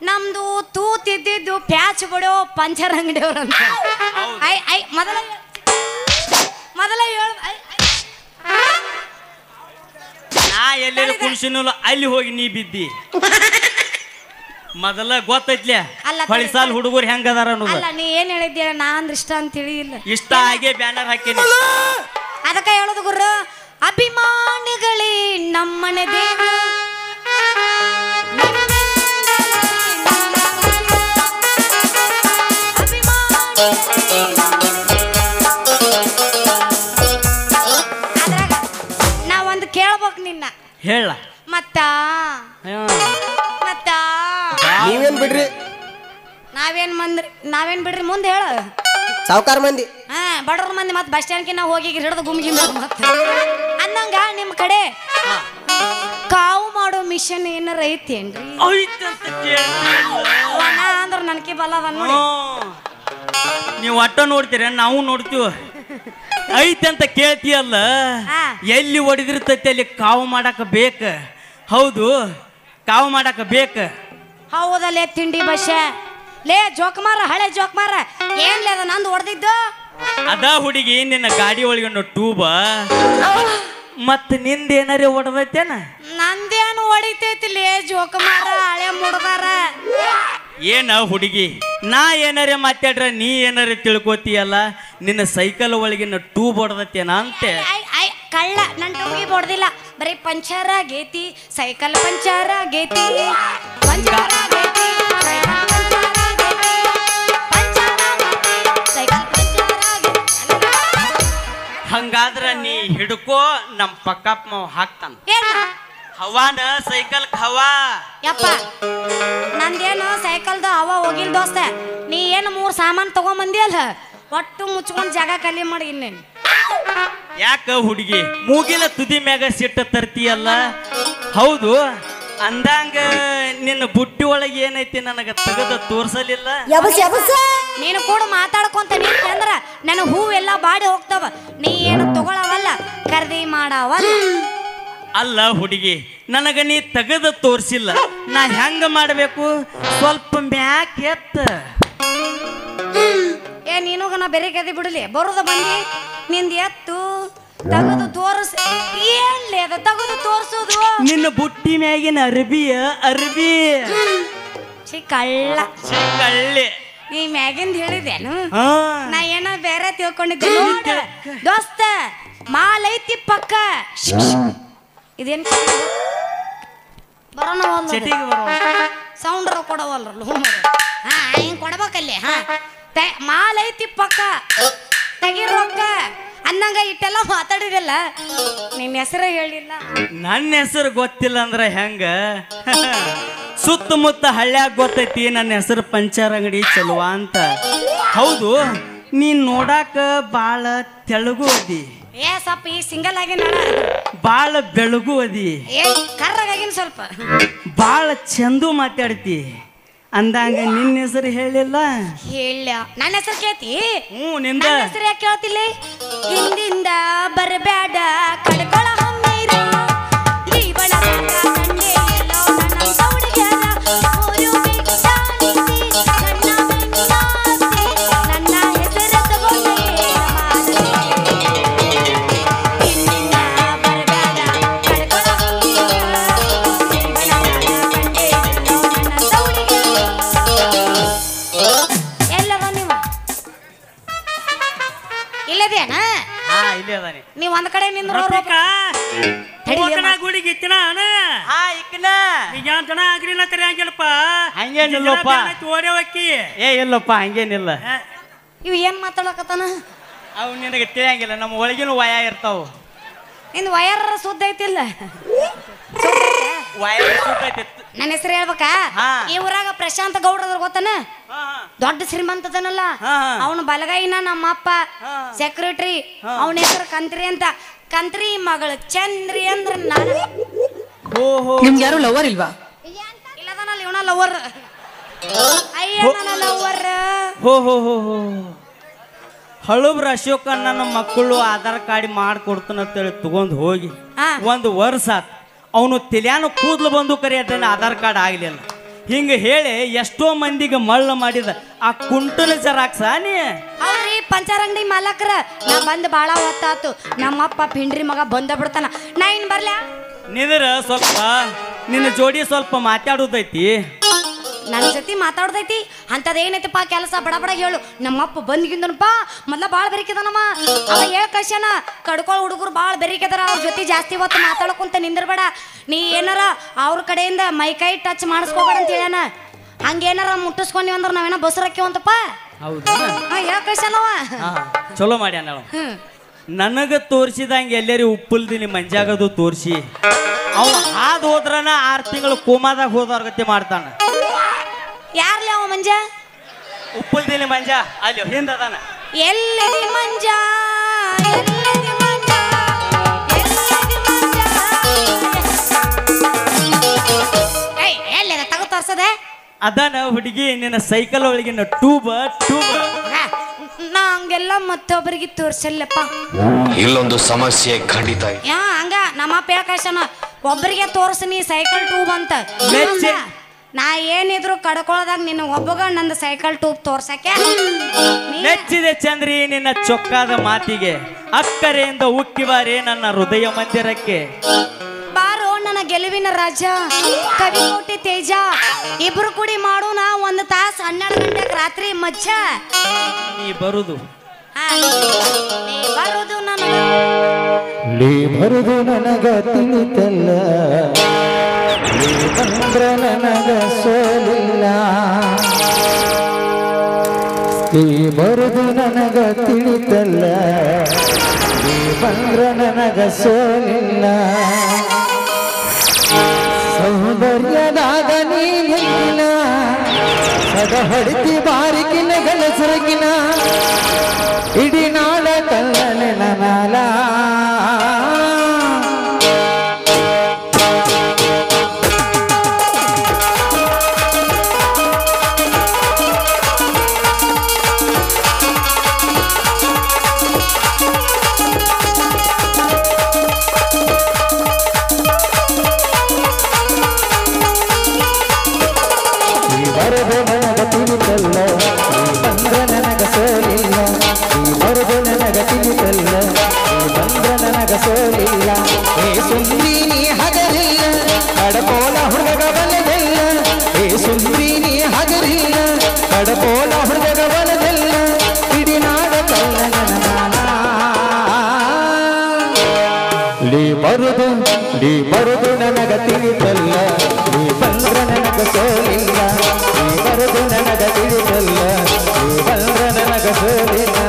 ನಮ್ದು ತೂತಿದ್ದು ಪ್ಯಾಚ್ ಬಡಿಯೋ ಪಂಚರ್ ಅಂಗಡಿಯವ್ರ ಅಂತ ಐ ಮೊದಲೇ ನಾ ಎಲ್ಲೆಲ್ಲಿ ಕುಣಿಸಿನಲ್ಲ ಅಲ್ಲಿ ಹೋಗಿ ನೀ ಬಿದ್ದಿ ಮೊದಲ ಗೊತ್ತೈತ್ಲೆ ಹೊಳಿ ಸಾಲ ಹುಡುಗರು ಹೆಂಗದಾರ ಅನ್ನೋದು ಅಲ್ಲ ನೀ ಏನ್ ಹೇಳಿದ್ಯ ನಾ ಅಂದ್ರೆ ಇಷ್ಟ ಅಂತ ತಿಳಿಯಿಲ್ಲ ಇಷ್ಟ ಹಾಗೆ ಬ್ಯಾನರ್ ಹಾಕೇನಿ ಅದಕ್ಕೆ ಹೇಳೋದು ಗುರು ಅಭಿಮಾನಿಗಳೇ ನಮ್ಮನೆ ದೇವ ಅದ್ರಾಗ ನಾವೊಂದು ಕೇಳ್ಬೇಕು ನಿನ್ನ ಹೇಳ ಮತ್ತ ನೀವೇನ್ ಬಿಡ್ರಿ ನಾವೇನ್ ಬಿಡ್ರಿ ಮುಂದೆ ಹೇಳ ಸಾವುಕಾರ ಮಂದಿ ಹಾ ಬಡವ್ರ ಮಂದಿ ಮತ್ತೆ ಬಸ್ ಸ್ಟ್ಯಾಂಡ್ಗೆ ನಾವು ಹೋಗಿ ಹಿಡಿದು ಗುಮ್ಗಿಂದ ಮತ್ತೆ ಅಂದಂಗ ನಿಮ್ಮ ಕಡೆ ಕಾವು ಮಾಡೋ ಮಿಷನ್ ಏನಾರ ಐತೇನ್ರಿ ಅಂದ್ರ ನನ್ಕಿ ಬಲ್ಲದ ನೋಡಿ ನೀವು ಒಟ್ಟ ನೋಡ್ತೀರ ನಾವು ನೋಡ್ತೀವ ಐತೆ ಅಂತ ಕೇಳ್ತೀಯಲ್ಲ ಎಲ್ಲಿ ಹೊಡಿದಿರ್ತೈತಿ ಅಲ್ಲಿ ಕಾವು ಮಾಡಾಕ ಬೇಕ ಹೌದು ಕಾವು ಮಾಡಾಕ ಬೇಕ ಹೌದಲ್ಲೇ ತಿಂಡಿ ಬಸ್ ಲೇ ಜೋಕಮಾರ ಹಳೆ ಜೋಕಮಾರ ಏನ್ಲೇ ಅದ ನಂದು ಹೊಡೆದಿದ್ದು ಅದ ಹುಡುಗಿ ನಿನ್ನ ಗಾಡಿ ಒಳಗಣ್ಣು ಟೂಬ ಮತ್ತ ನಿಂದ ಏನಾರೇ ಹೊಡೆದೈತೇನ ನಂದೇನು ಹೊಡಿತೈತಿ ಲೇ ಜೋಕಮಾರ ಹಳೆ ಮುಡ್ದಾರ ಏನ ಹುಡುಗಿ ನಾ ಏನಾರೇ ಮಾತಾಡ್ರ ನೀ ಏನಾರೇ ತಿಳ್ಕೊತೀಯಲ್ಲ ನಿನ್ನ ಸೈಕಲ್ ಒಳಗಿನ ಟೂಬ್ ಹೊಡೆದೈತೇನ ಅಂತೆ ಕಳ್ಳ ನನ್ ಟೂಗಿ ಹೊಡೆದಿಲ್ಲ ಬರೀ ಪಂಚರ್ ಆಗೈತಿ ಸೈಕಲ್ ಪಂಚರ್ ಆಗೈತಿ ಪಂಚರ್ ಆಗೈತಿ ಹಂಗಾದ್ರ ನೀ ಹಿಡ್ಕೋ ನಮ್ ಪಕ್ಕಪ್ಪ ಮಾವ ಹಾಕ್ತಾನ ಹವಾನ ಸೈಕಲ್ ಹವಾ ಯಪ್ಪ ನಂದೇನು ಸೈಕಲ್ದು ಹವಾ ಹೋಗಿಲ್ ದೋಸ್ತ ನೀ ಏನು 3 ಸಾಮಾನು ತಗೊಂಬಂದಿ ಅಲ್ಲ ಒಟ್ಟು ಮುಚ್ಕೊಂಡ್ ಜಾಗ ಖಾಲಿ ಮಾಡಿ ಇನ್ನೇನು ಯಾಕ ಹುಡುಗಿ ಮೂಗಿನ ತುದಿ ಮ್ಯಾಗ ಸಿಟ್ಟ ತರ್ತೀಯಲ್ಲ ಹೌದು ಅಂದಂಗ ನಿನ್ನ ಬುಟ್ಟಿ ಒಳಗೆ ಏನೈತಿ ನನಗ ತೆಗೆದ ತೋರ್ಸಲಿಲ್ಲ ನೀನು ಕೂಡ ಮಾತಾಡ್ಕೊಂತ ನೀನ್ ಅಂದ್ರ ನನ್ನ ಹೂವೆಲ್ಲ ಬಾಡಿ ಹೋಗ್ತಾವ ನೀ ಏನು ತಗೊಳವಲ್ಲ ಖರೀದಿ ಮಾಡವಲ್ಲ ಅಲ್ಲ ಹುಡುಗಿ ನನಗ ನೀ ತೆಗೆದ ತೋರ್ಸಿಲ್ಲ ನಾ ಹೆಂಗ ಮಾಡ್ಬೇಕು ಸ್ವಲ್ಪ ಮ್ಯಾಕ್ ಎತ್ತ ಏ ನೀನುಗ ನಾ ಬೇರೆ ಕದಿ ಬಿಡಲಿ ಬರುದ ಬಂದಿ ನಿಂದ ಎತ್ತು ತಗದು ತೋರ್ಸ ಏನ್ಲೇ ಅದ ತಗದು ತೋರ್ಸೋದು ನಿನ್ನ ಬುಟ್ಟಿ ಮ್ಯಾಗಿನ ಅರ್ಬಿ ಕಳ್ಳ ಕಳ್ಳಿ ನೀ ಮ್ಯಾಗಿಂದ ಹೇಳಿದೇನು ನಾ ಏನೋ ಬೇರೆ ತಿಳ್ಕೊಂಡಿದ್ದೆ ನೋಡ ದೋಸ್ತ ಮಾಲೈತಿ ಪಕ್ಕ ಇದೇನ್ ಬರೋಣ ಸೌಂಡ್ ಕೊಡವಲ್ರಲ್ಲ ಹಾ ಹಿಂಗ್ ಕೊಡ್ಬೇಕಲ್ಲಿ ಹಾ ಮಾಲೈತಿ ಪಕ್ಕ ತೆಗಿರೊಕ್ಕ ಅನ್ನಂಗ ಇಟ್ಟೆಲ್ಲ ಮಾತಾಡಿರಲ್ಲ ನಿನ್ನ ಹೆಸರು ಹೇಳಿಲ್ಲ ನನ್ನ ಹೆಸರು ಗೊತ್ತಿಲ್ಲ ಅಂದ್ರ ಹೆಂಗ ಸುತ್ತಮುತ್ತ ಹಳ್ಳ್ಯಾಗ ಗೊತ್ತೈತಿ ನನ್ನ ಹೆಸರು ಪಂಚರ್ ಅಂಗಡಿ ಚಲುವ ಅಂತ. ಹೌದು, ನೀನ್ ನೋಡಾಕ ಬಾಳ ತೆಳುಗು ಅದಿ, ಏ ಸ್ವಲ್ಪ ಈ ಸಿಂಗಲ್ ಆಗಿ ಬಾಳ ಬೆಳಗು ಅದಿ, ಏ ಕರ್ರಗಾಗಿನ ಸ್ವಲ್ಪ ಬಾಳ ಚಂದು ಮಾತಾಡ್ತಿ. ಅಂದಂಗ ನಿನ್ನ ಹೆಸರು ಹೇಳಿಲ್ಲ. ಹೇಳ ನನ್ನ ಹೆಸರು ಕೇಳ್ತಿ? ನಿಂದ ಹೆಸರು ಯಾಕೆ ಕೇಳ್ತಿಲ್ಲ? ಹಿಂದಿಂದ ಬರಬೇಡ ಕಡ್ಕೊಳ ಹಮ್ಮಿರ ಜೀವನ ಸಂಡೆ ಎಲ್ಲೋ ನನ್ನ ಹುಡುಗ್ಯಾರ ಊರು ಬಿಟ್ಟಾನಿಸಿ ನನ್ನ ಬೆನ್ನಾಸಿ ನನ್ನ ಹೆಸರು ತಗೊಂಡೆ ಹಿಂದಿಂದ ಬರಬೇಡ ಕಡ್ಕೊಳ ಹಮ್ಮಿರ ಜೀವನ ಸಂಡೆ ಎಲ್ಲೋ ನನ್ನ ಹುಡುಗ್ಯಾರ. ಎಲ್ಲವ ನೀವು ಇಲ್ಲದೇನ? ಇಲ್ಲೇ ಅದಾನೆ. ನೀವ್ ಒಂದ್ ಕಡೆ ನಿಂದ್ರು ಗುಡಿಗೆ ಇತ್ತಿನ ಆಗ್ರಿಲ್ಲ ತರಿಯಂಗಿಲ್ಲಪ್ಪ. ಹಂಗೇನಿಲ್ಲಪ್ಪ. ಓಡೇವಕ್ಕಿ ಏ ಇಲ್ಲಪ್ಪ, ಹಂಗೇನಿಲ್ಲ. ಇವ್ ಏನ್ ಮಾತಾಡಕತ್ತಾನ? ಅವು ನಿನಗೆ ತಿಳಿಯಂಗಿಲ್ಲ. ನಮ್ಮ ಒಳಗಿನ ವಯ ಇರ್ತಾವ. ನಿಂದ್ ವಯರ್ ಸುದ್ದ ಐತಿಲ್ಲ? ವಯರ್ ಸುಟ್ಟೈತಿ. ನನ್ನ ಹೆಸರು ಹೇಳ್ಬೇಕಾ? ಈ ಊರಾಗ ಪ್ರಶಾಂತ ಗೌಡ್ರ ಗೊತ್ತನ? ದೊಡ್ಡ ಶ್ರೀಮಂತದನಲ್ಲ, ಅವನು ಬಲಗೈನ ನಮ್ಮ ಅಪ್ಪ ಸೆಕ್ರೆಟರಿ. ಅವನ ಹೆಸರು ಕಂತ್ರಿ ಅಂತ. ಕಂತ್ರಿ ಮಗಳು ಚಂದ್ರಿ ಅಂದ್ರ ನಾನು. ನಿಮ್ಗೆ ಯಾರು ಲವರ್ ಇಲ್ವಾ? ಇಲ್ಲದನಲ್ಲ ಇವನ ಲವರ್. ಅಯ್ಯ ನನ್ನ ಲವರ್. ಹಳುಬ್ರ ಅಶೋಕ ನನ್ನ ಮಕ್ಕಳು ಆಧಾರ್ ಕಾರ್ಡ್ ಮಾಡ್ಕೊಡ್ತಾನಂತೇಳಿ ತಗೊಂಡ್ ಹೋಗಿ ಒಂದು ವರ್ಷ ಆತ್. ಅವನು ತೆಲ್ಯಾನ ಕೂದಲು ಬಂದು ಕರೆಯಟ್ಟನ ಆಧಾರ್ ಕಾರ್ಡ್ ಆಗಲಿಲ್ಲ. ಹಿಂಗೆ ಹೇಳಿ ಎಷ್ಟೋ ಮಂದಿಗೆ ಮಳ್ಳ ಮಾಡಿದ ಆ ಕುಂಟಲ ಜರಾಕ್ಸ ನೀ. ಅವ್ರಿ ಪಂಚರ್ ಅಂಗಡಿ ಮಾಲಕ್ರ. ನಾ ಬಂದ್ ಬಾಳ ಹೊತ್ತಾತು. ನಮ್ಮಪ್ಪ ಪಿಂಡ್ರಿ ಮಗ ಬಂದ ಬಿಡ್ತಾನ. ನಾ ಇನ್ ಬರ್ಲ್ಯಾ? ನಿಂದ್ರ ಸ್ವಲ್ಪ ನಿನ್ನ ಜೋಡಿ ಸ್ವಲ್ಪ ಮಾತಾಡೋದೈತಿ. ನನ್ನ ಜೊತೆ ಮಾತಾಡ್ದೈತಿ ಅಂತದೇನೈತಿಪ್ಪ ಕೆಲಸ? ಬಡ ಬಡ ಹೇಳು. ನಮ್ಮಪ್ಪ ಬಂದ್ಗಿಂದನಪ್ಪ ಮೊದ್ಲ ಭಾಳ ಬೆರಿಕೆದನಮ್ಮ. ಅವ ಹೇಳ ಕಳ್ಸ್ಯಾನ, ಕಡ್ಕೊಳ್ ಹುಡುಗರು ಭಾಳ ಬೆರಿಕೆದಾರ, ಅವ್ರ ಜೊತೆ ಜಾಸ್ತಿ ಹೊತ್ತು ಮಾತಾಡಕೊಂತ ನಿಂದಿರ್ಬೇಡ. ನೀ ಏನಾರ ಅವ್ರ ಕಡೆಯಿಂದ ಮೈಕೈ ಟಚ್ ಮಾಡಿಸ್ಕೋಬೇಡ ಅಂತ ಹೇಳ್ಯಾನ. ಹಂಗೇನಾರ ಮುಟ್ಟಿಸ್ಕೊಂಡಿ ಅಂದ್ರೆ ನಾವೇನ ಬಸರಕ್ಕಿವಂತಪ್ಪ. ಹೌದಾ? ಹೇಳ ಕಳ್ಸ್ಯಾನವ. ಚಲೋ ಮಾಡ್ಯಾನ. ನನಗ ತೋರಿಸಿದಂಗೆ ಎಲ್ಲರಿ ಉಪ್ಪಲ್ದಿನಿ ಮಂಜಾಗದು ತೋರಿಸಿ ಅವ ಹಾದ್ ಹೋದ್ರನ 6 ತಿಂಗಳು ಕೋಮಾದಾಗ ಹೋದವ್ರ ಗತಿ ಮಾಡ್ತಾನ. ಯಾರ್ಲಿ ಅವ ಮಂಜ? ಉಪ್ಪಲ್ದಿನಿ ಮಂಜ ಅಲ್ಲಿ ಹಿಂದ ಅದಾನ. ಎಲ್ಲದಿ ಮಂಜ, ಎಲ್ಲದಿ ಮಂಜ, ಎಲ್ಲದಿ ಮಂಜ. ಏಯ್ ಎಲ್ಲಿದೆ ತಗೋ ತೋರ್ಸದೆ? ಅದಾನ ಹುಡುಗಿ ನಿನ್ನ ಸೈಕಲ್ ಒಳಗಿನ ಟ್ಯೂಬ್. ನಾ ಹಂಗೆಲ್ಲ ಮತ್ತೊಬ್ಬರಿಗೆ ತೋರ್ಸಲ್ಲಪ್ಪ. ಇಲ್ಲೊಂದು ಸಮಸ್ಯೆ ಖಂಡಿತ. ಹಂಗ ನಮ್ಮಪ್ಪ ಯಾಕನ ಒಬ್ಬರಿಗೆ ತೋರ್ಸನಿ ಸೈಕಲ್ ಟ್ಯೂಬ್ ಅಂತ. ನಾ ಏನಿದ್ರು ಕಡ್ಕೊಳದಾಗ ನಿನ್ನ ಒಬ್ಬಗ ನಂದು ಸೈಕಲ್ ಟ್ಯೂಬ್ ತೋರ್ಸಕ್ಕೆ ನೆಚ್ಚಿದೆ ಚಂದ್ರಿ ನಿನ್ನ ಚೊಕ್ಕಾದ ಮಾತಿಗೆ. ಅಕ್ಕರೆಯಿಂದ ಉಕ್ಕಿ ಬಾರಿ ನನ್ನ ಹೃದಯ ಮಂದಿರಕ್ಕೆ. ಬಾರೋ ನನ್ನ ಗೆಲುವಿನ ರಾಜ, ಕವಿಕೋಟಿ ತೇಜ. ಇಬ್ರು ಕೂಡಿ ಮಾಡೋಣ 1 ತಾಸು 12 ಗಂಟೆಗೆ ರಾತ್ರಿ ಮಜ್ಜ. ನೀ ಬರುದು ನೀ ಬರುದು ನನಗ ನೀ ಬರುದು ನನಗ ತಿಳಿತಲ್ಲ, ನೀ ಬಂದ್ರ ನನಗ ಸೋಲಿಲ್ಲ. ನೀ ಬರುದು ನನಗ ತಿಳಿತಲ್ಲ, ನೀ ಬಂದ್ರ ನನಗ ಸೋಲಿಲ್ಲ. ಸೌಂದರ್ಯದಾಗ ನೀನಿಲ್ಲ, ಸದ ಹೊಡಿತಿ ಬಾರಿಕಿನ ಗಳಸರಗಿನ ಇಡೀ ನಾಳ ಕಲ್ಲನೆ ನಾಲ. ಬರದು ನನಗ ತಿಳಿತಲ್ಲ, ನೀ ಬಂದ್ರ ನನಗ ಸೋಲಿಲ್ಲ. ನೀ ಬರದು ನನಗ ತಿಳಿತಲ್ಲ, ನೀ ಬಂದ್ರ ನನಗ ಸೋಲಿಲ್ಲ. ಏ ಸುಂದ್ರಿ ನೀ ಹಗರಿಲ್ಲ, ಕಡಕೋಲ ಹುಡುಗ ಬಲದಲ್ಲ. ಏ ಸುಂದ್ರಿ ನೀ ಹಗರಿಲ್ಲ, ಕಡಕೋಲ ಹುಡುಗ ಬಲದಲ್ಲ. ಇಡೀ ನಾಡ ಕಲ್ಲ ನನ್ನ ನೀ ಬರುದು ನನಗ ತಿಳಿತಲ್ಲ, ನೀ ಬಂದ್ರ ನನಗ ಸೋಲಿಲ್ಲ. ನೀ ಬರುದು ನನಗ ತಿಳಿತಲ್ಲ, ನೀ ಬಂದ್ರ ನನಗ ಸೋಲಿಲ್ಲ.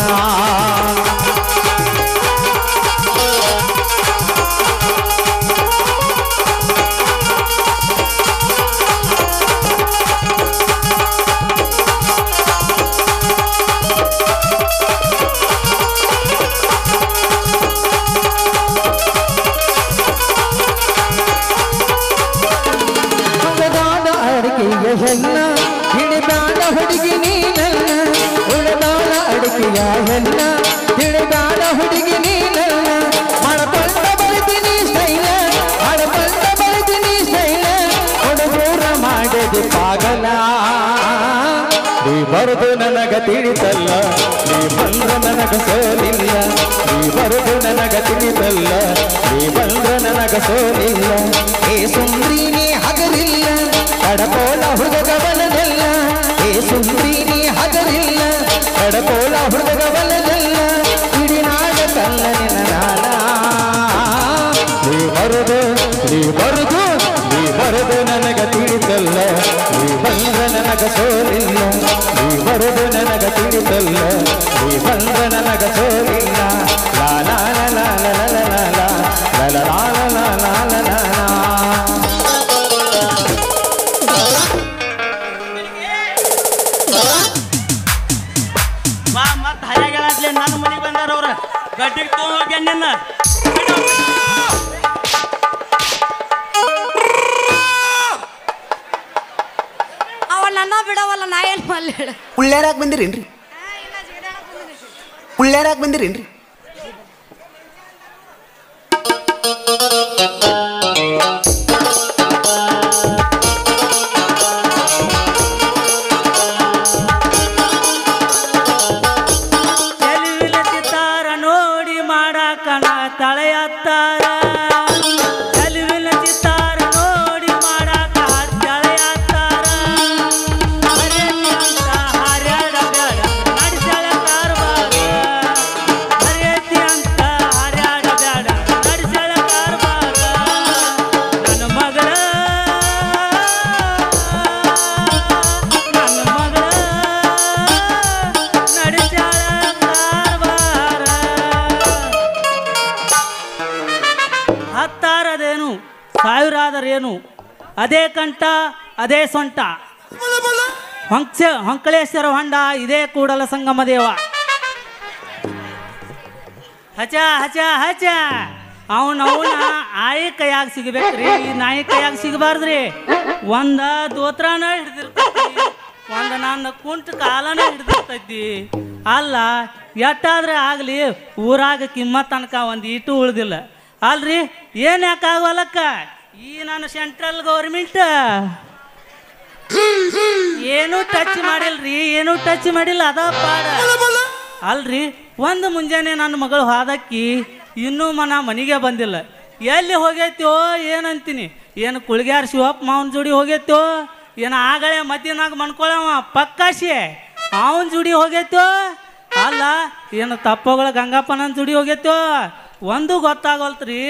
ಬರುದು ನನಗ ತಿಳಿತಲ್ಲ ನೀ ಬಂದ್ರ ನನಗ ಸೋಲಿಲ್ಲ ನೀ ಬರುದು ನನಗ ತಿಳಿತಲ್ಲ ನೀ ಬಂದ್ರ ನನಗ ಸೋಲಿಲ್ಲ ಏ ಸುಂದ್ರಿ ನೀ ಹಗಲಿಲ್ಲ ಕಡಕೋಲ ಹುಡುಗವನದಲ್ಲ ಏ ಸುಂದ್ರಿ ನೀ ಹಗಲಿಲ್ಲ ಕಡಕೋಲ ಹುಡುಗವನದಲ್ಲ ಇಡಿ ನಾಡ ಕಲ್ಲ ನಿನ್ನ ನಾಳ ನೀ ಬರುದು ನೀ ಬರುದು ನೀ ಬರುದು ನನಗ ತಿಳಿತಲ್ಲ ನೀ ಬಂದ್ರ ನನಗ ಸೋಲಿಲ್ಲ ನೀ ಬರುದು ನನಗ ತಿಳಿತಲ್ಲ ನೀ ಬಂದ್ರ ನನಗ ಸೋಲಿಲ್ಲ ಲಾ ಲಾ ಲಾ ಲಾ ಲಾ ಲಾ ಲಾ ಲಾ ಲಾ ಲಾ ಲಾ ಲಾ ಲಾ ಲಾ. ಬಾ ಮತ್ತ ಹರಿಯಾಗಲೇ ನನ್ನ ಮನೆಗೆ ಬಂದಾರ ಅವ್ರ ಗಡ್ಡಿಗೆ ತಗೊಂಡೋಗ್ಯ ನಿನ್ನ ಅವ ನನ್ನ ಬಿಡವಲ್ಲ ನಾ ಏನ್ ಮಾಡ್ಲಿ ಹೇಳು. ಉಳ್ಳೇರಾಗ ಬಂದಿರೇನ್ರಿ ಉಳ್ಳೇರಾಗ ಬಂದಿರೇನ್ರಿ ಚೆಲುವಿನ ನೋಡಿ ಮಾಡಾಕಣ ತಳೆಯತ್ತಾರ ಚೆಲುವಿನ ಚಿತ್ತಾರ ನೋಡಿ ಮಾಡಾಕ ತಳೆಯತ್ತಾರ ಹರಿಯತಿ ಅಂತ ಹರ್ಯಾಡ ಬೇಡ ನಡೆಸಳ ಕಾರ್ಬಾರ ಹರಿಯತಿ ಅಂತ ಹರ್ಯಾಡ ಬೇಡ ನಡೆಸಳ ಕಾರ್ಬಾರ ನನ್ನ ಮಗಳ ನಡೆಸಳ ಕಾರ್ಬಾರ ಹತ್ತಾರದೇನು ಸಾವಿರಾದರೇನು ಅದೇ ಕಂಠ ಅದೇ ಸೊಂಟ ಹೊಂಕಳೇಶ್ವರ ಹೊಂಡ ಇದೇ ಕೂಡಲ ಸಂಗಮ ದೇವ ಹಚ ಹಚ ಹಚ ಅವನ ಆಯಿ ಕೈಯಾಗ ಸಿಗಬೇಕ್ರಿ ಈ ನಾಯಿ ಕೈಯಾಗ ಸಿಗಬಾರ್ದ್ರಿ ಒಂದ ದೋತ್ರನ ಹಿಡ್ದಿರ್ತೈತಿ ಒಂದ ನನ್ನ ಕುಂಟ ಕಾಲನ ಹಿಡ್ದಿರ್ತೈತಿ ಅಲ್ಲ ಎಟ್ಟಾದ್ರೆ ಆಗಲಿ ಊರಾಗ ಕಿಮ್ಮತ್ ತನಕ ಒಂದು ಇಟ್ಟು ಉಳ್ದಿಲ್ಲ ಅಲ್ರಿ ಏನು ಯಾಕಾಗವಲ್ಲಕ್ಕ ಈ ನಾನು ಸೆಂಟ್ರಲ್ ಗೌರ್ಮೆಂಟ್ ಏನೂ ಟಚ್ ಮಾಡಿಲ್ರಿ ಏನೂ ಟಚ್ ಮಾಡಿಲ್ಲ ಅದ ಪಾಡ ಅಲ್ರಿ ಒಂದು ಮುಂಜಾನೆ ನನ್ನ ಮಗಳು ಹಾದಕ್ಕಿ ಇನ್ನೂ ಮನೆಗೆ ಬಂದಿಲ್ಲ ಎಲ್ಲಿ ಹೋಗೈತೋ ಏನಂತೀನಿ ಏನು ಕುಳ್ಗ್ಯಾರ ಶಿವಪ್ಪ ಮಾವನ ಜೋಡಿ ಹೋಗೈತೋ ಏನು ಆಗಲೇ ಮಧ್ಯಾಹ್ನಾಗ ಮನ್ಕೊಳವ ಪಕ್ಕಾಶಿ ಅವನ ಜೋಡಿ ಹೋಗೈತೋ ಅಲ್ಲ ಏನು ತಪ್ಪಗಳ ಗಂಗಪ್ಪನ ಜೋಡಿ ಹೋಗೈತೋ ಒಂದು ಗೊತ್ತಾಗಲ್ತ್ರಿ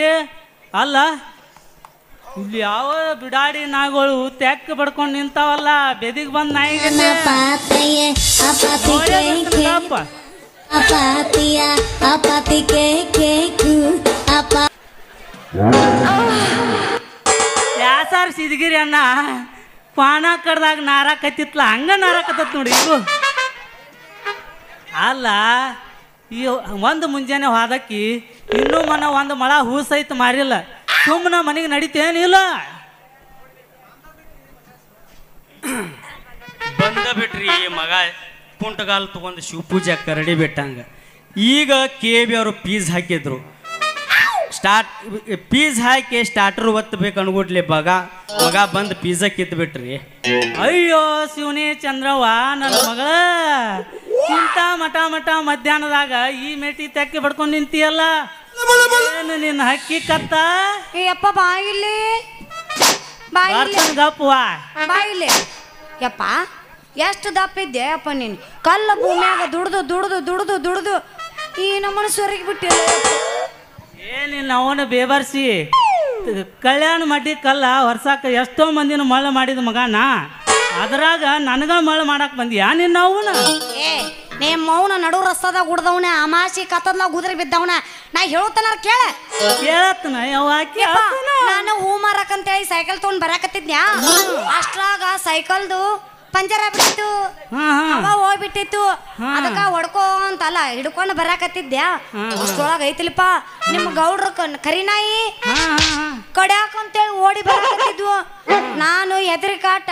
ಅಲ್ಲ ಇಲ್ಲಿ ಯಾವ ಬಿಡಾಡಿ ನಾಯಿಗಳು ತೆಕ್ಕ ಬಡ್ಕೊಂಡು ನಿಂತಾವಲ್ಲ ಬೆದಿಗೆ ಬಂದು ನಾಯಿಗೆ ಯಾಸಾರ್ ಸಿದ್ಗಿರಿ ಅಣ್ಣ ಪಾನ ಕಡ್ದಾಗ ನಾರಾಕತ್ತಿತ್ಲ ಹಂಗ ನಾರಾಕತ್ತ ನೋಡಿ ಇದು ಅಲ್ಲ ಈ ಒಂದು ಮುಂಜಾನೆ ಹೋದಕ್ಕಿ ಇನ್ನೂ ಒಂದು ಮಳ ಹೂ ಸಹಿತ ಮಾರಿಲ್ಲ ಸುಮ್ಮನೆ ಮನೆಗೆ ನಡೀತೇನಿಲ್ಲ ಬಂದ ಬಿಟ್ರಿ ಮಗ ಕುಂಟಗಾಲ್ ತಗೊಂಡು ಶಿವಪೂಜೆ ಕರಡಿ ಬಿಟ್ಟಂಗ ಈಗ KB ಅವರು ಪೀಸ್ ಹಾಕಿದ್ರು ಪೀಸ್ ಹಾಕಿ ಸ್ಟಾರ್ಟರ್ ಒತ್ತಬೇಕು ಅನ್ಕೊಟ್ಲಿ ಮಗ ಬಂದು ಪಿಜ್ಜಾ ಕಿತ್ಬಿಟ್ರಿ ಅಯ್ಯೋ ಶಿವನೇ ಚಂದ್ರವ್ವ ನನ್ನ ಮಗಳ ಇಂಥ ಮಠ ಮಧ್ಯಾಹ್ನದಾಗ ಈ ಮೇಟಿ ತೆಕ್ಕಿ ಬಡ್ಕೊಂಡು ನಿಂತಿಯಲ್ಲ ಏನು ನಿನ್ನ ಹಕ್ಕಿ ಕತ್ತ ಅಪ್ಪ ಬಾಯಿಲಿ ಗಪ್ಪವಾ ಬಾಯಿಲಿ ಯಪ್ಪ ಎಷ್ಟು ದಪ್ಪ ಇದ್ದೆ ಅಪ್ಪ ನೀನು ಕಲ್ಲ ಭೂಮಿಯಾಗ ದುಡ್ದು ದುಡ್ದು ದುಡ್ದು ದುಡ್ದು ಈ ನಮ್ಮನ ಸೊರಗಿ ಬಿಟ್ಟಿಲ್ಲ ಏನಿಲ್ಲ ಅವನು ಬೇಬರ್ಸಿ ಕಲ್ಯಾಣ ಮಡ್ಡಿ ಕಲ್ಲ ಹೊರ್ಸಾಕ ಎಷ್ಟೋ ಮಂದಿನ ಮಳ್ಳ ಮಾಡಿದ ಮಗನ ಅದ್ರಾಗ ನನಗ ಮಳ್ಳ ಮಾಡಕ್ ಬಂದ್ಯಾ ನಿನ್ನ ಅವನ ಏ ನಿಮ್ಮ ಮೌನ ನಡು ರಸ್ತದಾಗ ಉಡ್ದವನ ಅಮಾಸಿ ಕತ್ತದ್ಲಾಗ ಗುದ್ರಿ ಬಿದ್ದವನ ನಾ ಹೇಳ್ತಾನ ಕೇಳತ್ತನ ನಾನು ಹೂ ಮಾರಕಂತೇಳಿ ಸೈಕಲ್ ತಗೊಂಡ್ ಬರಾಕತ್ತಿದ್ನ್ಯಾ ಅಷ್ಟ್ರಾಗ ಸೈಕಲ್ದು ಪಂಚರ್ ಆಗ್ಬಿಟ್ಟಿತ್ತು ಅವ ಹೋಗ್ಬಿಟ್ಟಿತ್ತು ಅದಕ್ಕ ಹೊಡ್ಕೋ ಅಂತಲ್ಲ ಹಿಡ್ಕೊಂಡು ಬರಾಕತ್ತಿದ್ಯಾ ಅಷ್ಟ್ರೊಳಗ ಐತಿಲ್ಪ ನಿಮ್ಮ ಗೌಡ್ರ ಕರಿನಾಯಿ ಕಡ್ಯಾಕಂತೇಳಿ ಓಡಿ ಬರಾಕತ್ತಿದ್ವು ನಾನು ಎದುರಿ ಕಾಟ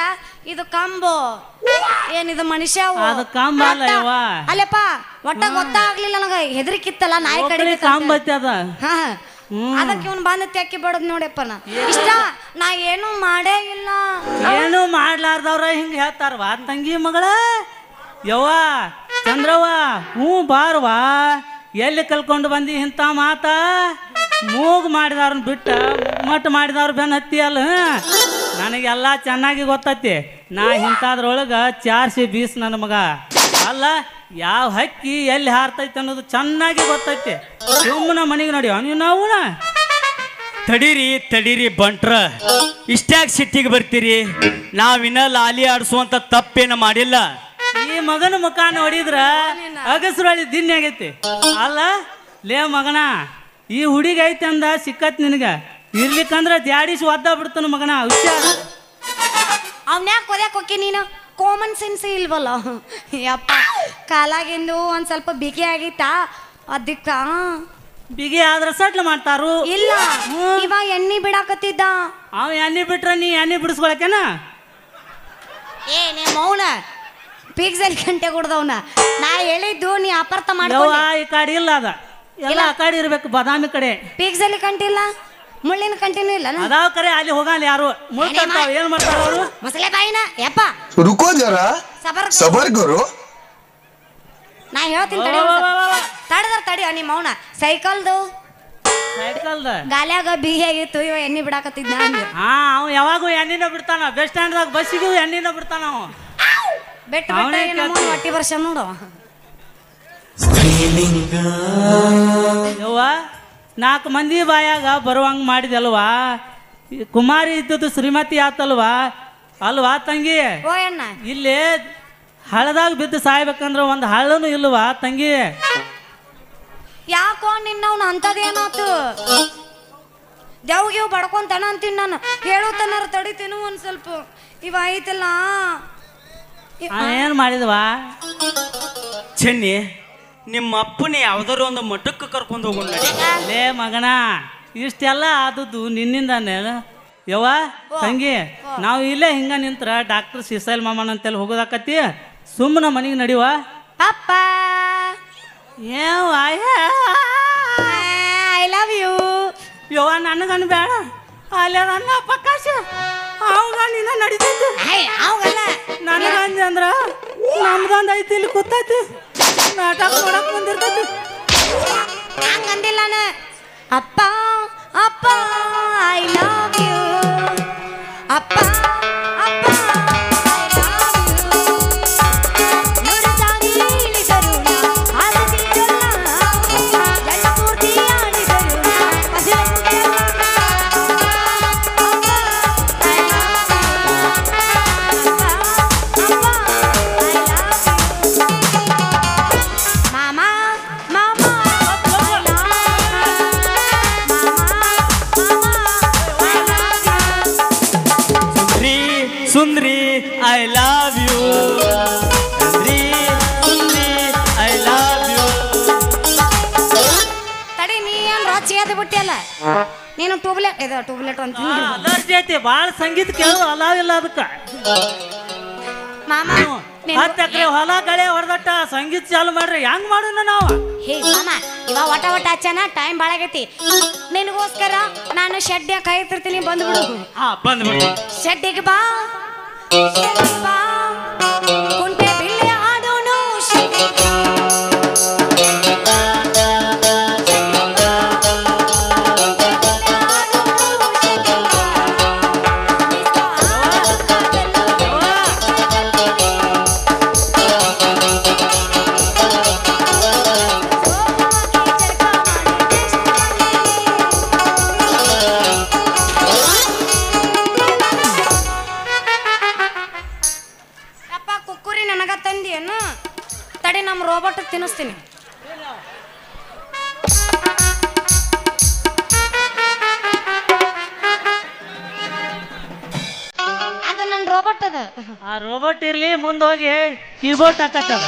ಇದು ಕಂಬು ಏನಿದು ಮನುಷ್ಯ ಅಲ್ಲಪ್ಪ ಒಟ್ಟ ಗೊತ್ತಾಗ್ಲಿಲ್ಲ ನನಗ ಹೆದರಿಕಿತ್ತಲ್ಲ ನಾಯಿ ಕಡೆ ಅದಕ್ಕೆ ಇವನ್ ಬಂದು ತೆಕ್ಕಿ ಬಡದ್ ನೋಡಪ್ಪ ನಾ ಇಷ್ಟ ನಾ ಏನು ಮಾಡೇ ಇಲ್ಲ ಏನು ಮಾಡ್ಲಾರ್ದವ್ರ ಹಿಂಗ ಹೇಳ್ತಾರವಾ ತಂಗಿ ಮಗಳ ಯವ್ವ ಚಂದ್ರವ್ವ ಹ್ಞೂ ಬಾರ್ವಾ ಎಲ್ಲಿ ಕಲ್ಕೊಂಡು ಬಂದಿ ಇಂಥ ಮಾತ ಮೂಗು ಮಾಡಿದವ್ರನ್ನ ಬಿಟ್ಟ ಮಟ್ಟು ಮಾಡಿದವ್ರು ಬೆನ್ನ ಹತ್ತಿ ಅಲ್ಲ ನನಗೆಲ್ಲ ಚೆನ್ನಾಗಿ ಗೊತ್ತೈತಿ ನಾ ಇಂಥದ್ರೊಳಗೆ ಚಾರ್ಸಿ ಬೀಸ್ ನನ್ನ ಮಗ ಅಲ್ಲ ಯಾವ ಹಕ್ಕಿ ಎಲ್ಲಿ ಹಾರ್ತೈತಿ ಅನ್ನೋದು ಚೆನ್ನಾಗಿ ಗೊತ್ತೈತಿ ಸುಮ್ಮನ ಮನೆಗೆ ನೋಡಿ ನೀವು ನಾವು ತಡೀರಿ ಬಂಟ್ರ ಇಷ್ಟ್ಯಾಕೆ ಸಿಟ್ಟಿಗೆ ಬರ್ತೀರಿ ನಾವಿನ್ನ ಲಾಲಿ ಆಡಿಸುವಂತ ತಪ್ಪೇನು ಮಾಡಿಲ್ಲ. ಈ ಮಗನ ಮುಖ ನೋಡಿದ್ರ ಅಗಸ್ರೊಳಿ ದಿನ ಆಗೈತಿ ಅಲ್ಲ ಲೇ ಮಗನ ಈ ಹುಡುಗಿ ಐತಿ ಅಂದ ಸಿಕ್ಕತ್ ನಿನಗ ಇರ್ಲಿಕ್ಕಂದ್ರ ದ್ಯಾಡಿಸಿ ಒದ್ದ ಬಿಡ್ತಾನ ಮಗನ ಹುಷಾರ ಅವನ್ಯಾಕ ಕೊದ್ಯಾಕ ಹೋಗಿ ನೀನು ಕಾಮನ್ ಸೆನ್ಸ್ ಇಲ್ವಲ್ಲ ಯಪ್ಪ ಕಾಲಾಗಿಂದು ಒಂದ್ ಸ್ವಲ್ಪ ಬಿಗಿ ಆಗಿತ್ತಾ ಅದಕ್ಕ ಬಿಗಿ ಆದ್ರ ಸಟ್ಲ ಮಾಡ್ತಾರು ಇಲ್ಲ ಇವಾಗ ಎಣ್ಣೆ ಬಿಡಾಕತ್ತಿದ್ದ ಅವ ಎಣ್ಣೆ ಬಿಟ್ರ ನೀ ಎಣ್ಣೆ ಬಿಡಿಸ್ಕೊಳಕೇನ ಏ ನೀ ಮೌನ ಪಿಗ್ಸಲ್ಲಿ ಗಂಟೆ ಕೊಡ್ದವನ ನಾ ಹೇಳಿದ್ದು ನೀ ಅಪಾರ್ಥ ಯವ್ವ ಮಾಡ್ಕೊ ಈ ಕಡೆ ಇಲ್ಲ ಅದ ಎಲ್ಲ ಆ ಕಡೆ ಇರ್ಬೇಕು ಬಾದಾಮಿ ಕಡೆ ಪಿಗ್ಸಲ್ಲಿ ಕಂಟಿಲ್ಲ ಮುಳ್ಳಿನ ಕಂಟಿನೂ ಇಲ್ಲ ಅದಾವ ಕರೆ ಅಲ್ಲಿ ಹೋಗಲ್ಲ ಯಾರು ಮುಳ್ತಾರ್ತಾವ ಏನ್ ಮಾಡ್ತಾರ ಅವರು ಮಸಲೆ ಬಾಯಿನ ಯಪ್ಪ रुको जरा ಸಬರ್ सबर करो ನಾ ಹೇಳ್ತೀನಿ ತಡಿ ತಡದ್ರ ತಡಿ ನಿಮ್ಮ ಮೌನ ಸೈಕಲ್ದು ಸೈಕಲ್ದ ಗಾಲ್ಯಾಗ ಬಿಗಿ ಆಗಿತ್ತು ಇವ ಎಣ್ಣೆ ಬಿಡಾಕತ್ತಿದ್ದ ಅಂದ ಹಾ ಅವ್ ಯಾವಾಗೂ ಎಣ್ಣಿನ ಬಿಡ್ತಾನ ಬಸ್ ಸ್ಟ್ಯಾಂಡ್ದಾಗ ಬಸ್ಸಿಗೂ ಎಣ್ಣಿನ ಬಿಡ್ತಾನ ಅವ ಬೆಟ್ಟ ಬೆಟ್ಟ ನಮ್ಮ ಹೊಟ್ಟಿ ವರ್ಷ ನೋಡು ಯವ್ವ 4 ಮಂದಿ ಬಾಯಾಗ ಬರುವಂಗ ಮಾಡಿದಲ್ವಾ ಕುಮಾರಿ ಇದ್ದದ್ದು ಶ್ರೀಮತಿ ಆತಲ್ವಾ ಅಲ್ವಾ ತಂಗಿ ಓ ಅಣ್ಣ ಇಲ್ಲಿ ಹಳದಾಗ ಬಿದ್ದು ಸಾಯ್ಬೇಕಂದ್ರ ಒಂದು ಹಳ್ಳನು ಇಲ್ವಾ ತಂಗಿ ಯಾಕೋ ನಿನ್ನವ್ನ ಅಂತದೇನಾತು ದೇವ್ಗಿವ್ ಬಡ್ಕೊಂತಾನ ಅಂತೀನಿ ನಾನು ಹೇಳುತ್ತಾನಾರ ತಡಿತೀನು ಒಂದ್ ಸ್ವಲ್ಪ ಇವ ಐತಲ್ಲ ಏನ್ ಮಾಡಿದ್ವಾ ಚೆನ್ನಿ ನಿಮ್ಮ ಅಪ್ಪನ ಯಾವ್ದಾರು ಒಂದು ಮಠಕ್ಕೆ ಕರ್ಕೊಂಡು ಹೋಗೋಣ ನಡಿ. ಲೇ ಮಗನ ಇಷ್ಟೆಲ್ಲ ಆದದ್ದು ನಿನ್ನಿಂದಾನೆ ಯವ್ವ ತಂಗಿ ನಾವು ಇಲ್ಲೇ ಹಿಂಗ ನಿಂತ್ರ ಡಾಕ್ಟರ್ ಸಿಸೈಲ್ ಮಾಮನ್ ಅಂತೇಳಿ ಹೋಗೋದಾಕತಿ ಸುಮ್ಮನ ಮನೆಗೆ ನಡಿವ ಅಪ್ಪ ಐ ಲವ್ ಯು ಯವ್ವ ನನಗನ್ ಬೇಡ ಅಲ್ಲೇ ನನ್ನ ಪ್ರಕಾಶ ಅವಾಗ ನಿನ್ನ ನಡಿತೈತಿ ಅವಾಗಲ್ಲ ನನಗಂಜ ಅಂದ್ರ ನಮ್ದೊಂದು ಐತಿ ಇಲ್ಲಿ ಕೂತೈತಿ ನಾಟಕ ಮಾಡಕ್ ಬಂದಿರ್ತೈತಿ ಹಂಗಂದಿಲ್ಲ ನಾನು ಅಪ್ಪ ಅಪ್ಪ ಐ ಲವ್ ಯು ಅಪ್ಪ ಅಪ್ಪ ಸುಂದ್ರಿ ಐ ಲವ್ ಯು ಸುಂದ್ರಿ ಐ ಲವ್ ಯು ತಡಿ ನೀ ಏನ್ ರೊಚ್ಚಿ ಎದ್ದು ಬಿಟ್ಟಿಯಲ್ಲ ನೀನು ಟ್ಯೂಬ್ಲೆಟ್ ಅಂತ ಅಲರ್ಜಿ ಐತಿ ಭಾಳ ಸಂಗೀತ ಕೇಳು ಅಲಾವಿಲ್ಲ ಅದಕ್ಕ ಮಾಮ 10 ಎಕರೆ ಹೊಲ ಕಳೆ ಹೊಡೆದಟ್ಟ ಸಂಗೀತ ಚಾಲು ಮಾಡ್ರಿ ಹೆಂಗ್ ಮಾಡೋಣ ನಾವು ಹೇ ಮಾಮ ಇವಾಗ ಒಟ ಹಚ್ಚನ ಟೈಮ್ ಭಾಳ ಆಗೈತಿ ನಿನಗೋಸ್ಕರ ನಾನು ಶೆಡ್ಡ್ಯಾಗ ಕಾಯ್ತಿರ್ತೀನಿ ಬಂದ್ಬಿಡು ಬಂದ್ಬಿಟ್ಟು ಶೆಡ್ಡಿಗೆ ಬಾ ಶೆಡ್ಡಿಗೆ ಬಾ ಕುಂಟೆ ಬಿಲ್ಲೆ ಆಡೋನು ಶೆಡ್ಡಿಗೆ ಬಾ. ಕುಕ್ಕುರಿ ನನಗ ತಂದಿಯೇನು ತಡಿ ನಮ್ಮ ರೋಬೋಟ್ ತಿನ್ನಿಸ್ತೀನಿ ಅದು ನನ್ನ ರೋಬೋಟ್ ಅದ ಆ ರೋಬೋಟ್ ಇರ್ಲಿ ಮುಂದೆ ಹೋಗಿ ಕೀಬೋರ್ಡ್ ಹಾಕತ್ತದ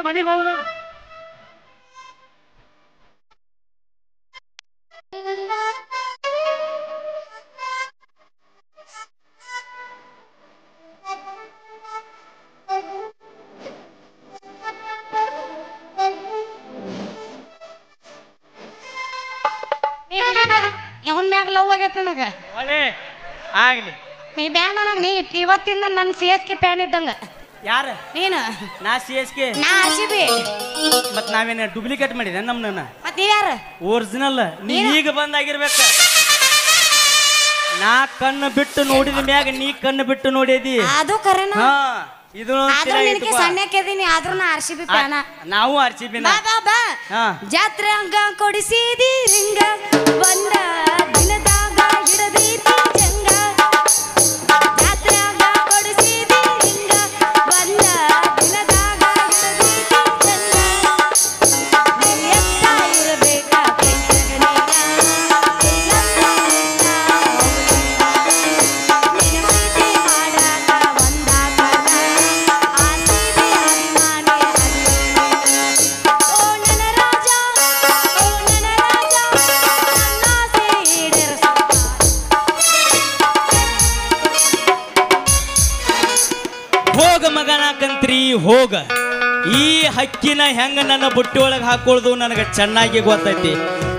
ಮನೆಗೆ ಹೋಗೋಣ ಅವನ್ ಮ್ಯಾಗ ಲವ್ ಆಗೈತೆ ನನಗೆ ಒಳ್ಳೆ ಆಗ್ಲಿ ನೀ ಬ್ಯಾಡ ನನಗೆ ನೀ ಇವತ್ತಿಂದ ನನ್ನ CSK ಫ್ಯಾನ್ ಇದ್ದಂಗ ಯಾರ ನೀನು ನಾ CSK ನಾ RCB ಮತ್ ನಾವೇನ ಡೂಪ್ಲಿಕೇಟ್ ಮಾಡಿದೆ ನಮ್ನ ಮತ್ ನೀವ್ ಯಾರು ಒರಿಜಿನಲ್ ನೀ ಈಗ ಬಂದಾಗಿರ್ಬೇಕ ನಾ ಕಣ್ಣು ಬಿಟ್ಟು ನೋಡಿದ ಮ್ಯಾಗ ನೀ ಕಣ್ಣು ಬಿಟ್ಟು ನೋಡಿದಿ ಅದು ಕರೆನ ಹಾ ಇದು ಆದ್ರೂ ನಿನಗೆ ಸಣ್ಣಕ್ಕೆದೀನಿ ಆದ್ರೂ ನಾ RCB ಫ್ಯಾನ ನಾವು RCB ಬಾ ಬಾ ಬಾ ಹಾ ಜಾತ್ರೆ ಹಂಗ ಕೊಡಿಸಿದಿ ರಿಂಗ ಬಂದ ದಿನದಾಗ ಹಿಡದೈತಿ ಜಂಗ ಜಾತ್ರೆ ಹಂಗ ಕೊಡಿಸಿದಿ ರಿಂಗ ಬಂದ ದಿನದಾಗ ಹಿಡದೈತಿ ಜಂಗ ನೀ ಎತ್ತ ಇರಬೇಕ ಹೋಗ ಮಗನ ಕಂತ್ರಿ ಹೋಗ ಈ ಹಕ್ಕಿನ ಹೆಂಗ ನನ್ನ ಬುಟ್ಟಿ ಒಳಗೆ ಹಾಕೊಳ್ಳೋದು ನನಗೆ ಚೆನ್ನಾಗಿ ಗೊತ್ತೈತಿ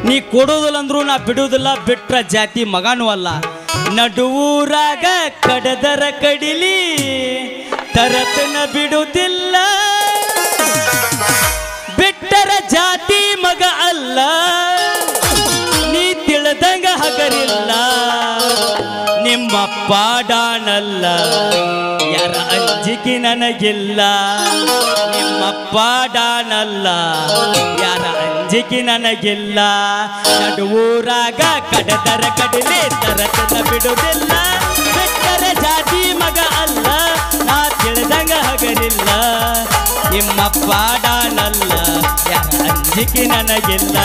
ನೀ ಕೊಡೋದಿಲ್ಲ ಅಂದ್ರೂ ನಾ ಬಿಡುವುದಿಲ್ಲ ಬಿಟ್ರ ಜಾತಿ ಮಗನೂ ಅಲ್ಲ ನಡುವೂರಾಗ ಕಡದರ ಕಡಿಲಿ ತರತನ ಬಿಡುವುದಿಲ್ಲ ಬಿಟ್ಟರ ಜಾತಿ ಮಗ ಅಲ್ಲ ನೀ ತಿಳಿದಂಗ ಹಗರಿಲ್ಲ ನಿಮ್ಮ ಪಾಡಾನಲ್ಲ ಯಾರ ಅಂಜಿಕೆ ನನಗಿಲ್ಲ ನಿಮ್ಮ ಪಾಡಾನಲ್ಲ ಯಾರ ಅಂಜಿಕೆ ನನಗಿಲ್ಲ ನಡುವೂರಾಗ ಕಡದರ ಕಡಿಲೆ ತರತನ ಬಿಡುವುದಿಲ್ಲ ಬಿಟ್ಟರ ಜಾತಿ ಮಗ ಅಲ್ಲ ನಾ ತಿಳಿದಂಗ ಹಗರಿಲ್ಲ ನಿಮ್ಮ ಪಾಡಾನಲ್ಲ ಯಾರ ಅಂಜಿಕೆ ನನಗಿಲ್ಲ